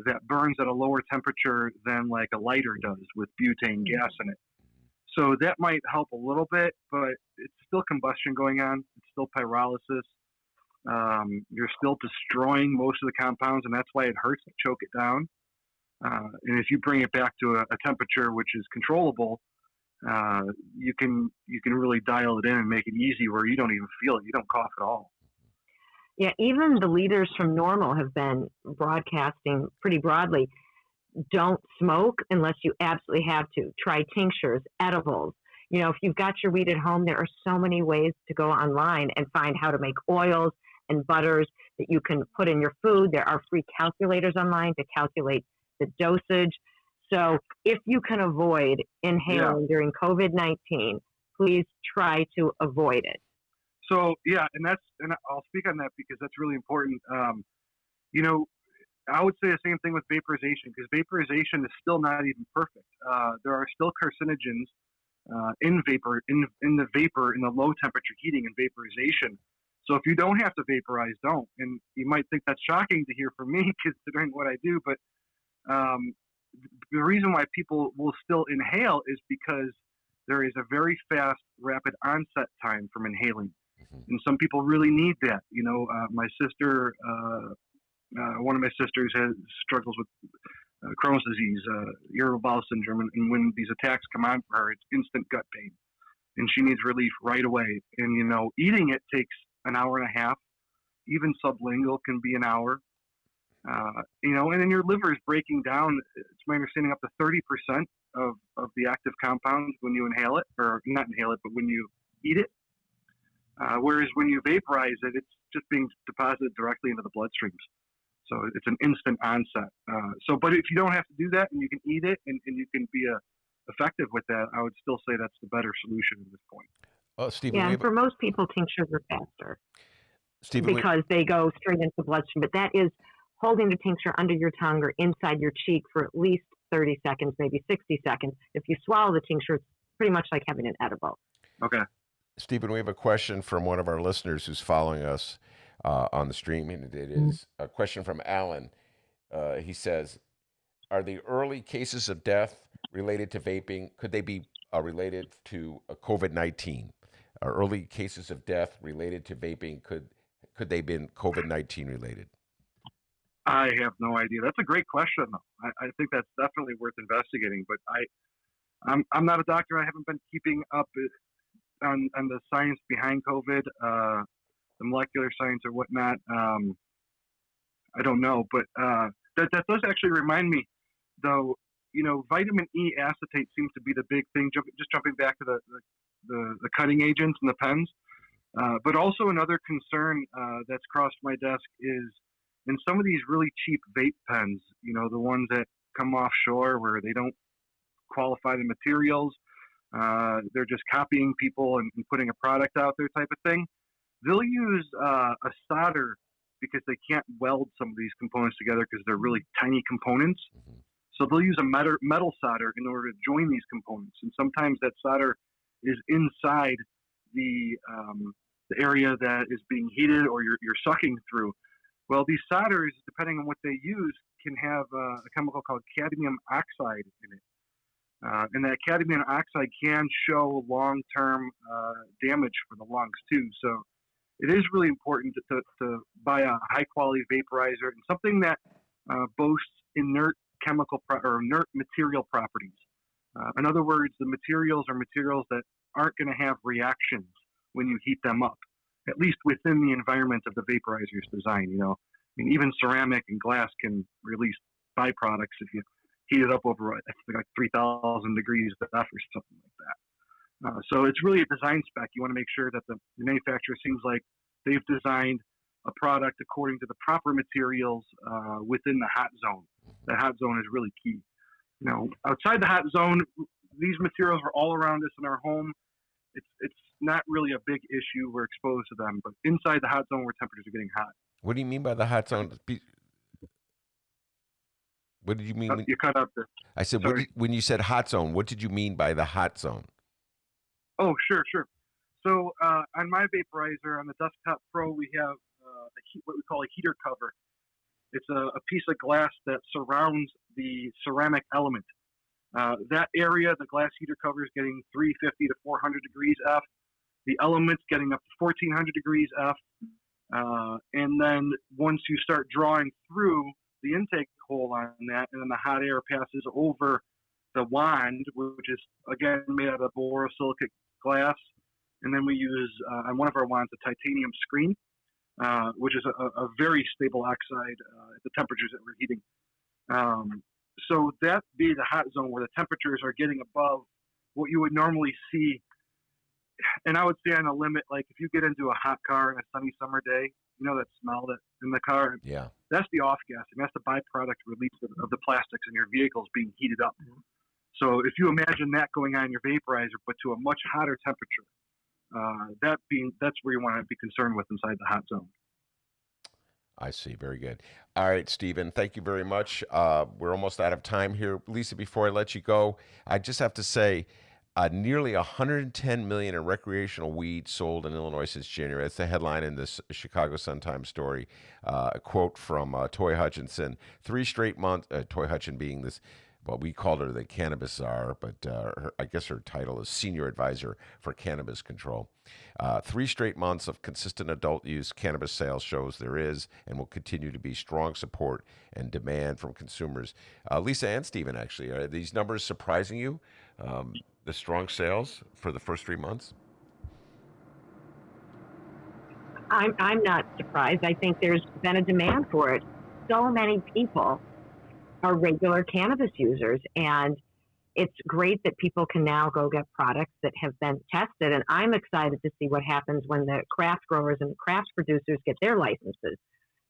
that burns at a lower temperature than like a lighter does with butane gas in it. So that might help a little bit, but it's still combustion going on. It's still pyrolysis. You're still destroying most of the compounds, and that's why it hurts to choke it down. And if you bring it back to a temperature which is controllable, you can really dial it in and make it easy where you don't even feel it. You don't cough at all. Yeah, even the leaders from NORML have been broadcasting pretty broadly. Don't smoke unless you absolutely have to. Try tinctures, edibles. If you've got your weed at home, there are so many ways to go online and find how to make oils and butters that you can put in your food. There are free calculators online to calculate the dosage. So if you can avoid inhaling during COVID-19, please try to avoid it. So yeah, and I'll speak on that because that's really important. You know, I would say the same thing with vaporization, because vaporization is still not even perfect. There are still carcinogens in the vapor in the low temperature heating and vaporization. So if you don't have to vaporize, don't. And you might think that's shocking to hear from me considering what I do, but the reason why people will still inhale is because there is a very fast, rapid onset time from inhaling. And some people really need that. You know, my sister, one of my sisters struggles with Crohn's disease, irritable bowel syndrome, and when these attacks come on for her, it's instant gut pain, and she needs relief right away. And you know, eating it takes an hour and a half. Even sublingual can be an hour. You know, and then your liver is breaking down. It's my understanding up to 30% of the active compounds when you inhale it, or not inhale it, but when you eat it. Whereas when you vaporize it, it's just being deposited directly into the bloodstreams. So it's an instant onset. But if you don't have to do that and you can eat it and you can be effective with that, I would still say that's the better solution at this point. Oh, Stephen, Yeah, and for most people, tinctures are faster Stephen, because they go straight into the bloodstream. But that is holding the tincture under your tongue or inside your cheek for at least 30 seconds, maybe 60 seconds. If you swallow the tincture, it's pretty much like having an edible. Okay. Stephen, we have a question from one of our listeners who's following us on the stream, and it is a question from Alan. He says, are the early cases of death related to vaping, could they be related to COVID-19? Early cases of death related to vaping, could they have been COVID-19 related? I have no idea. That's a great question, though. I think that's definitely worth investigating, but I'm not a doctor. I haven't been keeping up on the science behind COVID, the molecular science or whatnot. I don't know, but that does actually remind me, though. You know, vitamin E acetate seems to be the big thing. Just jumping back to the cutting agents and the pens, but also another concern that's crossed my desk is in some of these really cheap vape pens. You know, the ones that come offshore where they don't qualify the materials. They're just copying people and putting a product out there type of thing. They'll use a solder because they can't weld some of these components together because they're really tiny components. So they'll use a metal solder in order to join these components. And sometimes that solder is inside the area that is being heated or you're sucking through. Well, these solders, depending on what they use, can have a chemical called cadmium oxide in it. And that cadmium oxide can show long-term damage for the lungs too. So it is really important to buy a high-quality vaporizer and something that boasts inert inert material properties. In other words, the materials are materials that aren't going to have reactions when you heat them up, at least within the environment of the vaporizer's design. You know, I mean, even ceramic and glass can release byproducts if you heat it up over, I think, like 3,000 degrees F or something like that. So it's really a design spec. You want to make sure that the manufacturer seems like they've designed a product according to the proper materials within the hot zone. The hot zone is really key. You know, outside the hot zone, these materials are all around us in our home. It's not really a big issue. We're exposed to them. But inside the hot zone where temperatures are getting hot. What do you mean by the hot zone? What did you mean? You cut out there. I said, when you said hot zone, what did you mean by the hot zone? Oh, sure. So on my vaporizer, on the Desktop Pro, we have what we call a heater cover. It's a piece of glass that surrounds the ceramic element. That area, the glass heater cover is getting 350 to 400 degrees F. The element's getting up to 1400 degrees F. And then once you start drawing through the intake hole on that, and then the hot air passes over the wand, which is, again, made out of borosilicate glass. And then we use, on one of our wands, a titanium screen, which is a very stable oxide at the temperatures that we're heating. So that be the hot zone where the temperatures are getting above what you would normally see. And I would say on a limit, like if you get into a hot car on a sunny summer day, you know that smell that in the car? Yeah. That's the off-gassing. That's the byproduct release of the plastics in your vehicles being heated up. So if you imagine that going on in your vaporizer, but to a much hotter temperature, That's where you want to be concerned with inside the hot zone. I see. Very good. All right, Stephen, thank you very much. We're almost out of time here. Lisa, before I let you go, I just have to say nearly 110 million in recreational weed sold in Illinois since January. That's the headline in this Chicago Sun-Times story. A quote from Toy Hutchinson. 3 straight months, Toy Hutchinson being this, well, we called her the cannabis czar, but I guess her title is Senior Advisor for Cannabis Control. 3 straight months of consistent adult use cannabis sales shows there is and will continue to be strong support and demand from consumers. Lisa and Stephen, actually, are these numbers surprising you? The strong sales for the first 3 months? I'm not surprised. I think there's been a demand for it. So many people are regular cannabis users, and it's great that people can now go get products that have been tested. And I'm excited to see what happens when the craft growers and craft producers get their licenses,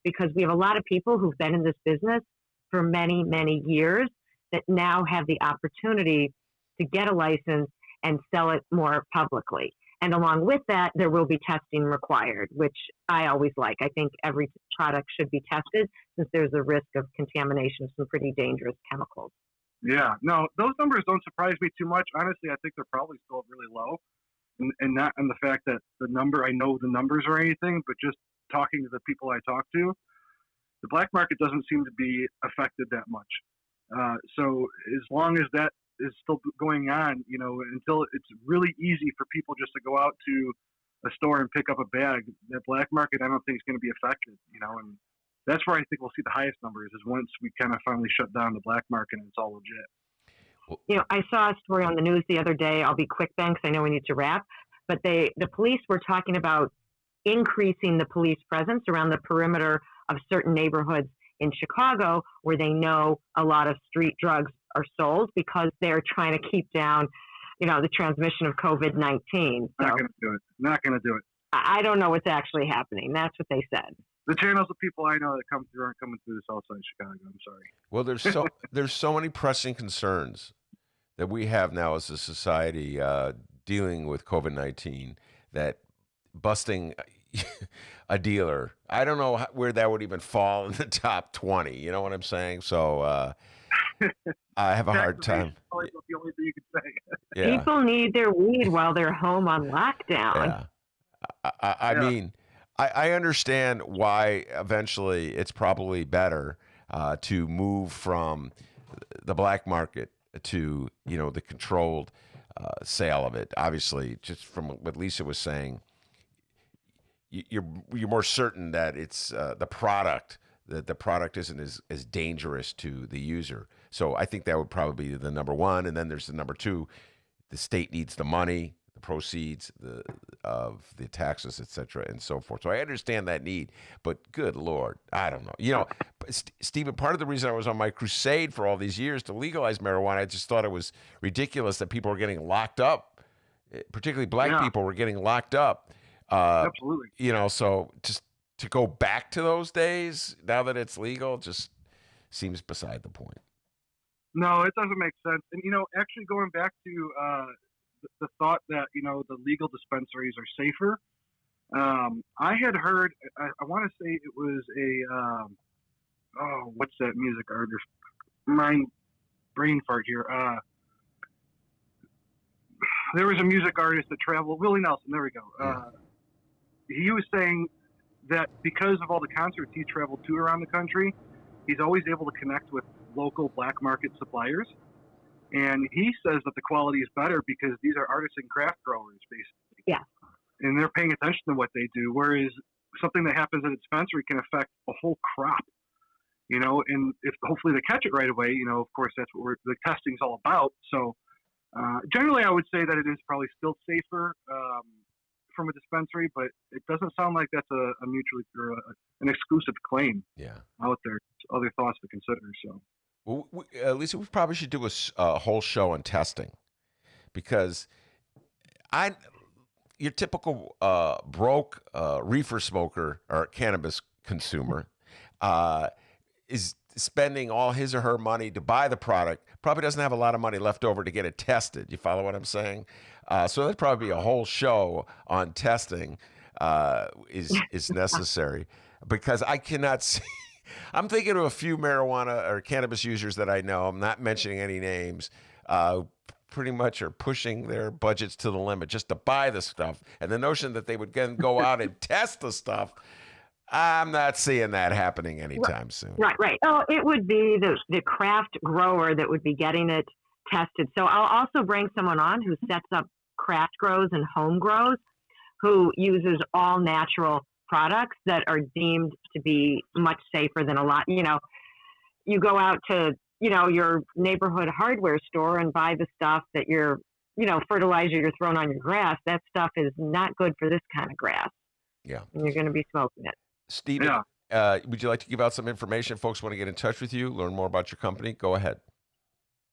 because we have a lot of people who've been in this business for many, many years that now have the opportunity to get a license and sell it more publicly. And along with that, there will be testing required, which I always like. I think every product should be tested since there's a risk of contamination of some pretty dangerous chemicals. Yeah, no, those numbers don't surprise me too much. Honestly, I think they're probably still really low. And not in the fact that I know the numbers or anything, but just talking to the people I talk to, the black market doesn't seem to be affected that much. So as long as that is still going on, until it's really easy for people just to go out to a store and pick up a bag, that black market, I don't think is going to be affected, and that's where I think we'll see the highest numbers is once we kind of finally shut down the black market and it's all legit. I saw a story on the news the other day. I'll be quick, Ben, because I know we need to wrap, but the police were talking about increasing the police presence around the perimeter of certain neighborhoods in Chicago where they know a lot of street drugs are sold because they're trying to keep down, the transmission of COVID-19. So, Not going to do it. I don't know what's actually happening. That's what they said. The channels of people I know that come through aren't coming through the south side of Chicago. I'm sorry. Well, there's so many pressing concerns that we have now as a society dealing with COVID-19 that busting a dealer, I don't know where that would even fall in the top 20. You know what I'm saying? So I have a hard time. That's the only thing you can say. Yeah. People need their weed while they're home on lockdown. Yeah. I mean, I understand why eventually it's probably better to move from the black market to, the controlled sale of it. Obviously, just from what Lisa was saying, you're more certain that it's the product, that the product isn't as dangerous to the user. So I think that would probably be the number one. And then there's the number two. The state needs the money, the proceeds of the taxes, et cetera, and so forth. So I understand that need, but good Lord, I don't know. Stephen, part of the reason I was on my crusade for all these years to legalize marijuana, I just thought it was ridiculous that people were getting locked up, particularly black people were getting locked up. Absolutely. So just to go back to those days now that it's legal just seems beside the point. No, it doesn't make sense. And, actually going back to the thought that, the legal dispensaries are safer, I had heard, I want to say it was what's that music artist? Brain fart here. There was a music artist that traveled, Willie Nelson, there we go. He was saying that because of all the concerts he traveled to around the country, he's always able to connect with local black market suppliers. And he says that the quality is better because these are artisan craft growers, basically. Yeah. And they're paying attention to what they do, whereas something that happens at a dispensary can affect a whole crop, and if hopefully they catch it right away, of course, that's what the testing's all about. So generally I would say that it is probably still safer from a dispensary, but it doesn't sound like that's a mutually or an exclusive claim out there. Other thoughts to consider. So, well, Lisa, we probably should do a whole show on testing, because your typical broke reefer smoker or cannabis consumer is spending all his or her money to buy the product, probably doesn't have a lot of money left over to get it tested. You follow what I'm saying? So that'd probably be a whole show on testing is necessary, because I cannot see. I'm thinking of a few marijuana or cannabis users that I know. I'm not mentioning any names. Pretty much are pushing their budgets to the limit just to buy the stuff. And the notion that they would then go out and test the stuff, I'm not seeing that happening anytime soon. Right. Oh, it would be the craft grower that would be getting it tested. So I'll also bring someone on who sets up craft grows and home grows, who uses all natural products that are deemed to be much safer than a lot. You go out to, your neighborhood hardware store and buy the stuff that fertilizer you're throwing on your grass. That stuff is not good for this kind of grass. Yeah. And you're going to be smoking it. Steven, would you like to give out some information? Folks want to get in touch with you, learn more about your company. Go ahead.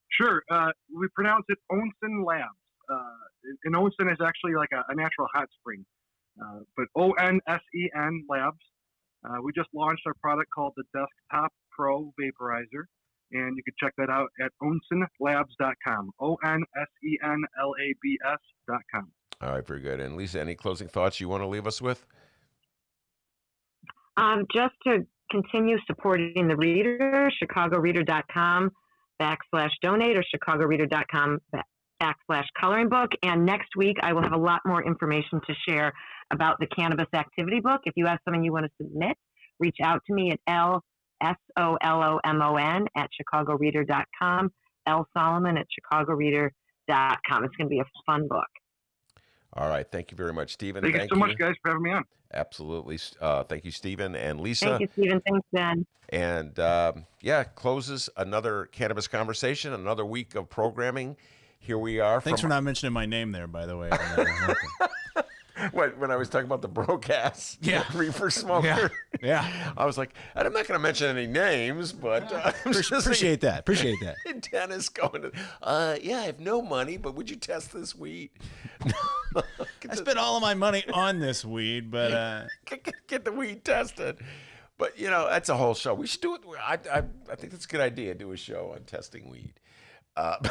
Sure. We pronounce it Onsen Labs. And Onsen is actually like a natural hot spring. But ONSEN Labs. We just launched our product called the Desktop Pro Vaporizer. And you can check that out at onsenlabs.com. ONSENLABS.com. All right, very good. And Lisa, any closing thoughts you want to leave us with? Just to continue supporting the reader, chicagoreader.com/donate or chicagoreader.com/coloring book. And next week, I will have a lot more information to share about the cannabis activity book. If you have something you want to submit, reach out to me at LSOLOMON at chicagoreader.com, Solomon at chicagoreader.com. It's going to be a fun book. All right. Thank you very much, Stephen. Thank you so much, guys, for having me on. Absolutely. Thank you, Stephen and Lisa. Thank you, Stephen. Thanks, Ben. And closes another cannabis conversation, another week of programming. Here we are. Thanks for not mentioning my name there, by the way. When I was talking about the broadcast, reefer smoker, I was like, I'm not going to mention any names, but appreciate that. Dennis going, I have no money, but would you test this weed? I spent all of my money on this weed, but get the weed tested. But that's a whole show. We should do it. I think that's a good idea. Do a show on testing weed. What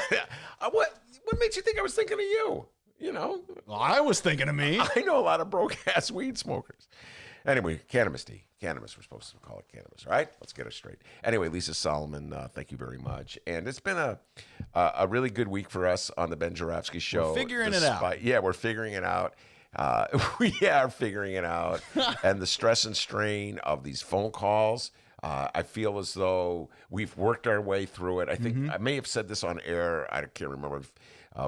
makes you think I was thinking of you? Well, I was thinking of me. I know a lot of broke-ass weed smokers. Anyway, cannabis tea. Cannabis, we're supposed to call it cannabis, right? Let's get it straight. Anyway, Lisa Solomon, thank you very much. And it's been a really good week for us on the Ben Joravsky Show. We're figuring it out. Yeah, we're figuring it out. We are figuring it out. And the stress and strain of these phone calls, I feel as though we've worked our way through it. I think I may have said this on air. I can't remember.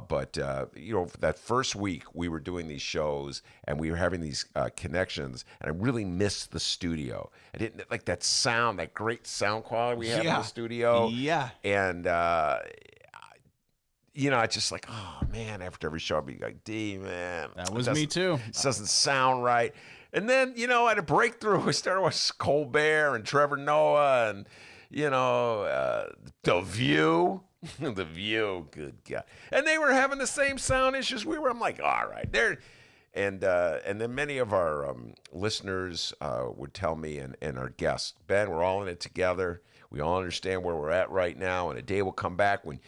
But that first week we were doing these shows and we were having these connections, and I really missed the studio. I didn't like that sound, that great sound quality we have in the studio. Yeah. And, I just like, oh, man, after every show I'd be like, D, man. That was me too. It doesn't sound right. And then, I had a breakthrough. I started with Colbert and Trevor Noah and, The View. The View, good God. And they were having the same sound issues we were. I'm like, all right. And then many of our listeners would tell me, and our guests, Ben, we're all in it together. We all understand where we're at right now, and a day will come back when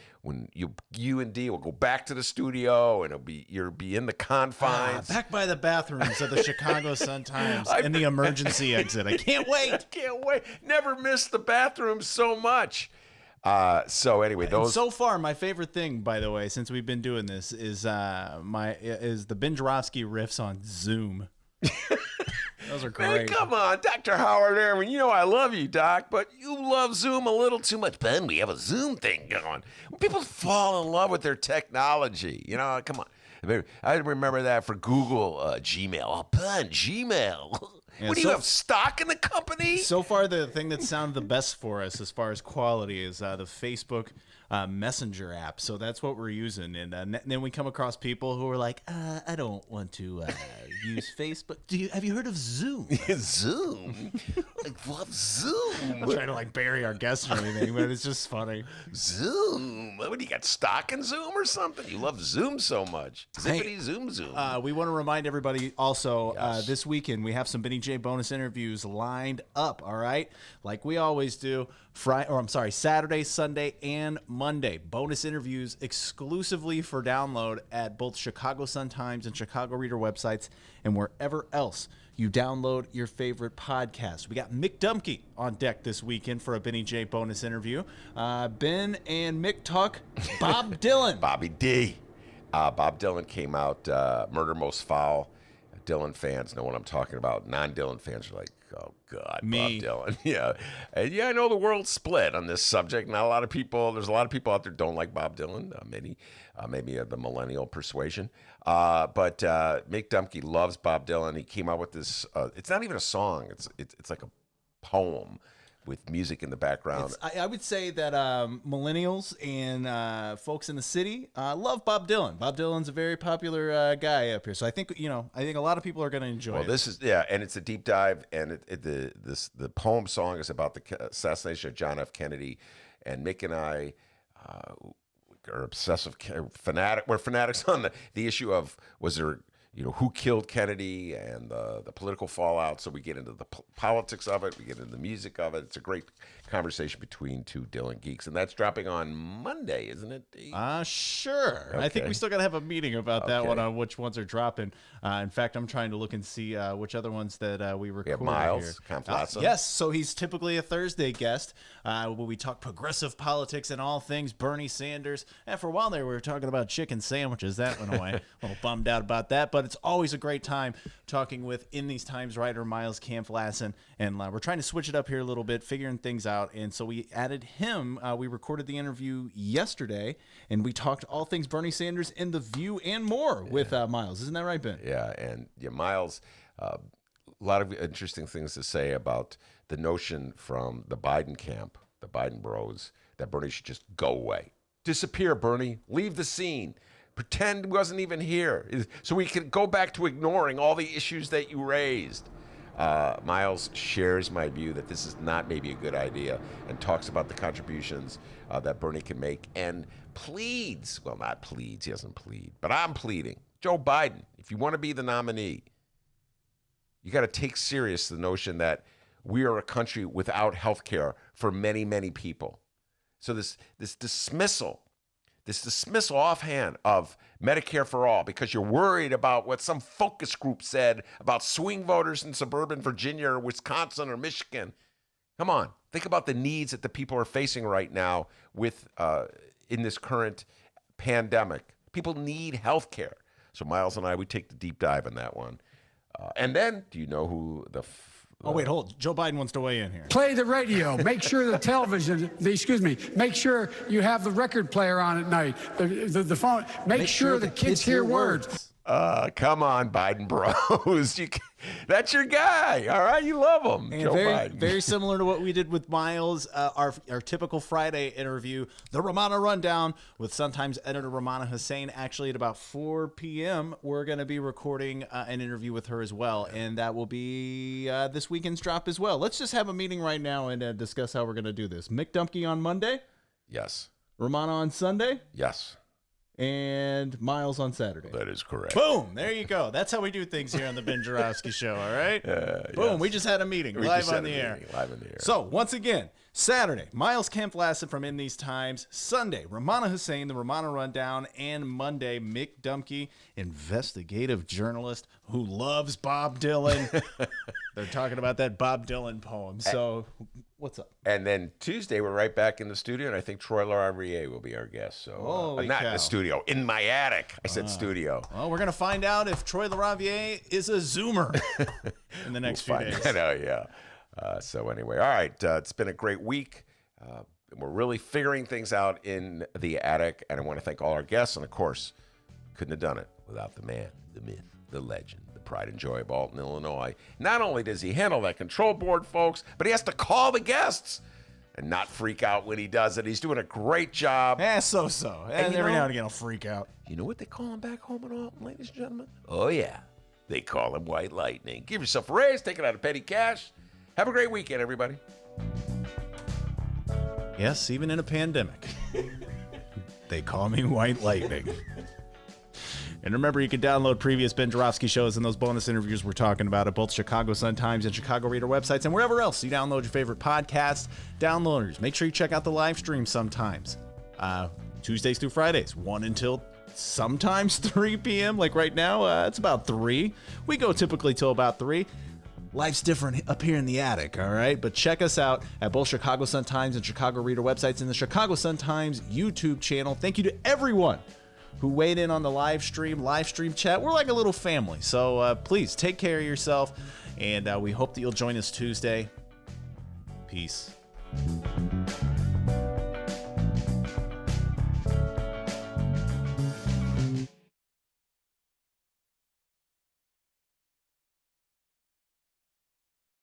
you and Dee will go back to the studio, and you'll be in the confines, back by the bathrooms of the Chicago Sun-Times in the emergency exit. I can't wait. Never missed the bathroom so much. So anyway, so far my favorite thing, by the way, since we've been doing this, is the Ben Joravsky riffs on Zoom. Those are great. Man, come on, Dr. Howard Ehrman. I love you, Doc, but you love Zoom a little too much. Ben, we have a Zoom thing going. People fall in love with their technology. Come on. I remember that for Google Gmail. Oh, Ben, Gmail. Yeah, what do you have, stock in the company? So far, the thing that sounded the best for us as far as quality is the Facebook Messenger app. So that's what we're using. And then we come across people who are like, I don't want to use Facebook. Have you heard of Zoom? Zoom? I love Zoom. I'm trying to bury our guests or anything, but it's just funny. Zoom? What do you got, stock in Zoom or something? You love Zoom so much. Zippity Zoom. We want to remind everybody also this weekend we have some Benny J bonus interviews lined up, all right? Like we always do. Saturday, Sunday, and Monday. Monday. Bonus interviews exclusively for download at both Chicago Sun-Times and Chicago Reader websites and wherever else you download your favorite podcast. We got Mick Dumke on deck this weekend for a Benny J bonus interview. Ben and Mick talk Bob Dylan. Bobby D. Bob Dylan came out, Murder Most Foul. Dylan fans know what I'm talking about. Non-Dylan fans are like, oh, God, Me. Bob Dylan. Yeah. And yeah, I know the world's split on this subject. Not a lot of people, there's a lot of people out there who don't like Bob Dylan, maybe the millennial persuasion. But Mick Dumke loves Bob Dylan. He came out with this, it's not even a song. It's like a poem with music in the background. I would say that millennials and folks in the city love Bob Dylan. Bob Dylan's a very popular guy up here, so I think a lot of people are going to enjoy it. This is and it's a deep dive, and the poem song is about the assassination of John F. Kennedy, and Mick and I are obsessive fanatic. We're fanatics on the issue of was there. Who killed Kennedy and the political fallout. So we get into the politics of it. We get into the music of it. It's a great conversation between two Dylan geeks. And that's dropping on Monday, isn't it, Dave? Sure. Okay. I think we still got to have a meeting about that one on which ones are dropping. In fact, I'm trying to look and see which other ones that we recorded here. Miles Kampflassen. Yes, so he's typically a Thursday guest where we talk progressive politics and all things Bernie Sanders. And for a while there, we were talking about chicken sandwiches. That went away. A little bummed out about that. But it's always a great time talking with In These Times writer Miles Kampflassen, and we're trying to switch it up here a little bit, figuring things out, and so we added him. We recorded the interview yesterday, and we talked all things Bernie Sanders and The View and more with Miles. Isn't that right, Ben? Yeah, and Miles, a lot of interesting things to say about the notion from the Biden camp, the Biden bros, that Bernie should just go away. Disappear, Bernie. Leave the scene. Pretend wasn't even here, so we can go back to ignoring all the issues that you raised. Miles shares my view that this is not maybe a good idea and talks about the contributions that Bernie can make and pleads, well, not pleads, he doesn't plead, but I'm pleading. Joe Biden, if you want to be the nominee, you got to take serious the notion that we are a country without health care for many, many people. So this dismissal offhand of Medicare for all because you're worried about what some focus group said about swing voters in suburban Virginia or Wisconsin or Michigan. Come on, think about the needs that the people are facing right now with in this current pandemic. People need health care. So Miles and I, we take the deep dive on that one. And then, do you know who the... Oh, wait, hold. Joe Biden wants to weigh in here. Play the radio. Make sure the television, make sure you have the record player on at night. The phone. Make sure the kids hear words. Come on, Biden bros. That's your guy. All right, you love him. And Joe Biden. Very similar to what we did with Miles, our typical Friday interview, the Romana Rundown with Sun-Times editor Romana Hussein. Actually, at about 4 p.m., we're going to be recording an interview with her as well, and that will be this weekend's drop as well. Let's just have a meeting right now and discuss how we're going to do this. Mick Dumke on Monday? Yes. Romana on Sunday? Yes. And Miles on Saturday. That is correct. Boom! There you go. That's how we do things here on the Ben Joravsky Show, all right? Boom, yes. We just had a meeting live on the air. So, once again, Saturday, Miles Kampflassen from In These Times. Sunday, Romana Hussein, the Romana Rundown. And Monday, Mick Dumke, investigative journalist who loves Bob Dylan. They're talking about that Bob Dylan poem. So, what's up? And then Tuesday, we're right back in the studio, and I think Troy Laurier will be our guest. So, not in the studio, in my attic. I said studio. Well, we're going to find out if Troy Laurier is a Zoomer in the next few days. Yeah. So anyway, all right. It's been a great week. We're really figuring things out in the attic, and I want to thank all our guests. And, of course, couldn't have done it without the man, the myth, the legend, the pride and joy of Alton, Illinois. Not only does he handle that control board, folks, but he has to call the guests and not freak out when he does it. He's doing a great job. So. And every now and again, I'll freak out. You know what they call him back home in Alton, ladies and gentlemen? Oh, yeah. They call him White Lightning. Give yourself a raise. Take it out of petty cash. Have a great weekend, everybody. Yes, even in a pandemic. They call me White Lightning. And remember, you can download previous Ben Joravsky shows and those bonus interviews we're talking about at both Chicago Sun-Times and Chicago Reader websites and wherever else you download your favorite podcast downloaders. Make sure you check out the live stream sometimes. Tuesdays through Fridays, 1 until sometimes 3 p.m. Like right now, it's about 3. We go typically till about 3. Life's different up here in the attic, all right? But check us out at both Chicago Sun-Times and Chicago Reader websites and the Chicago Sun-Times YouTube channel. Thank you to everyone who weighed in on the live stream chat. We're like a little family, so please take care of yourself, and we hope that you'll join us Tuesday. Peace.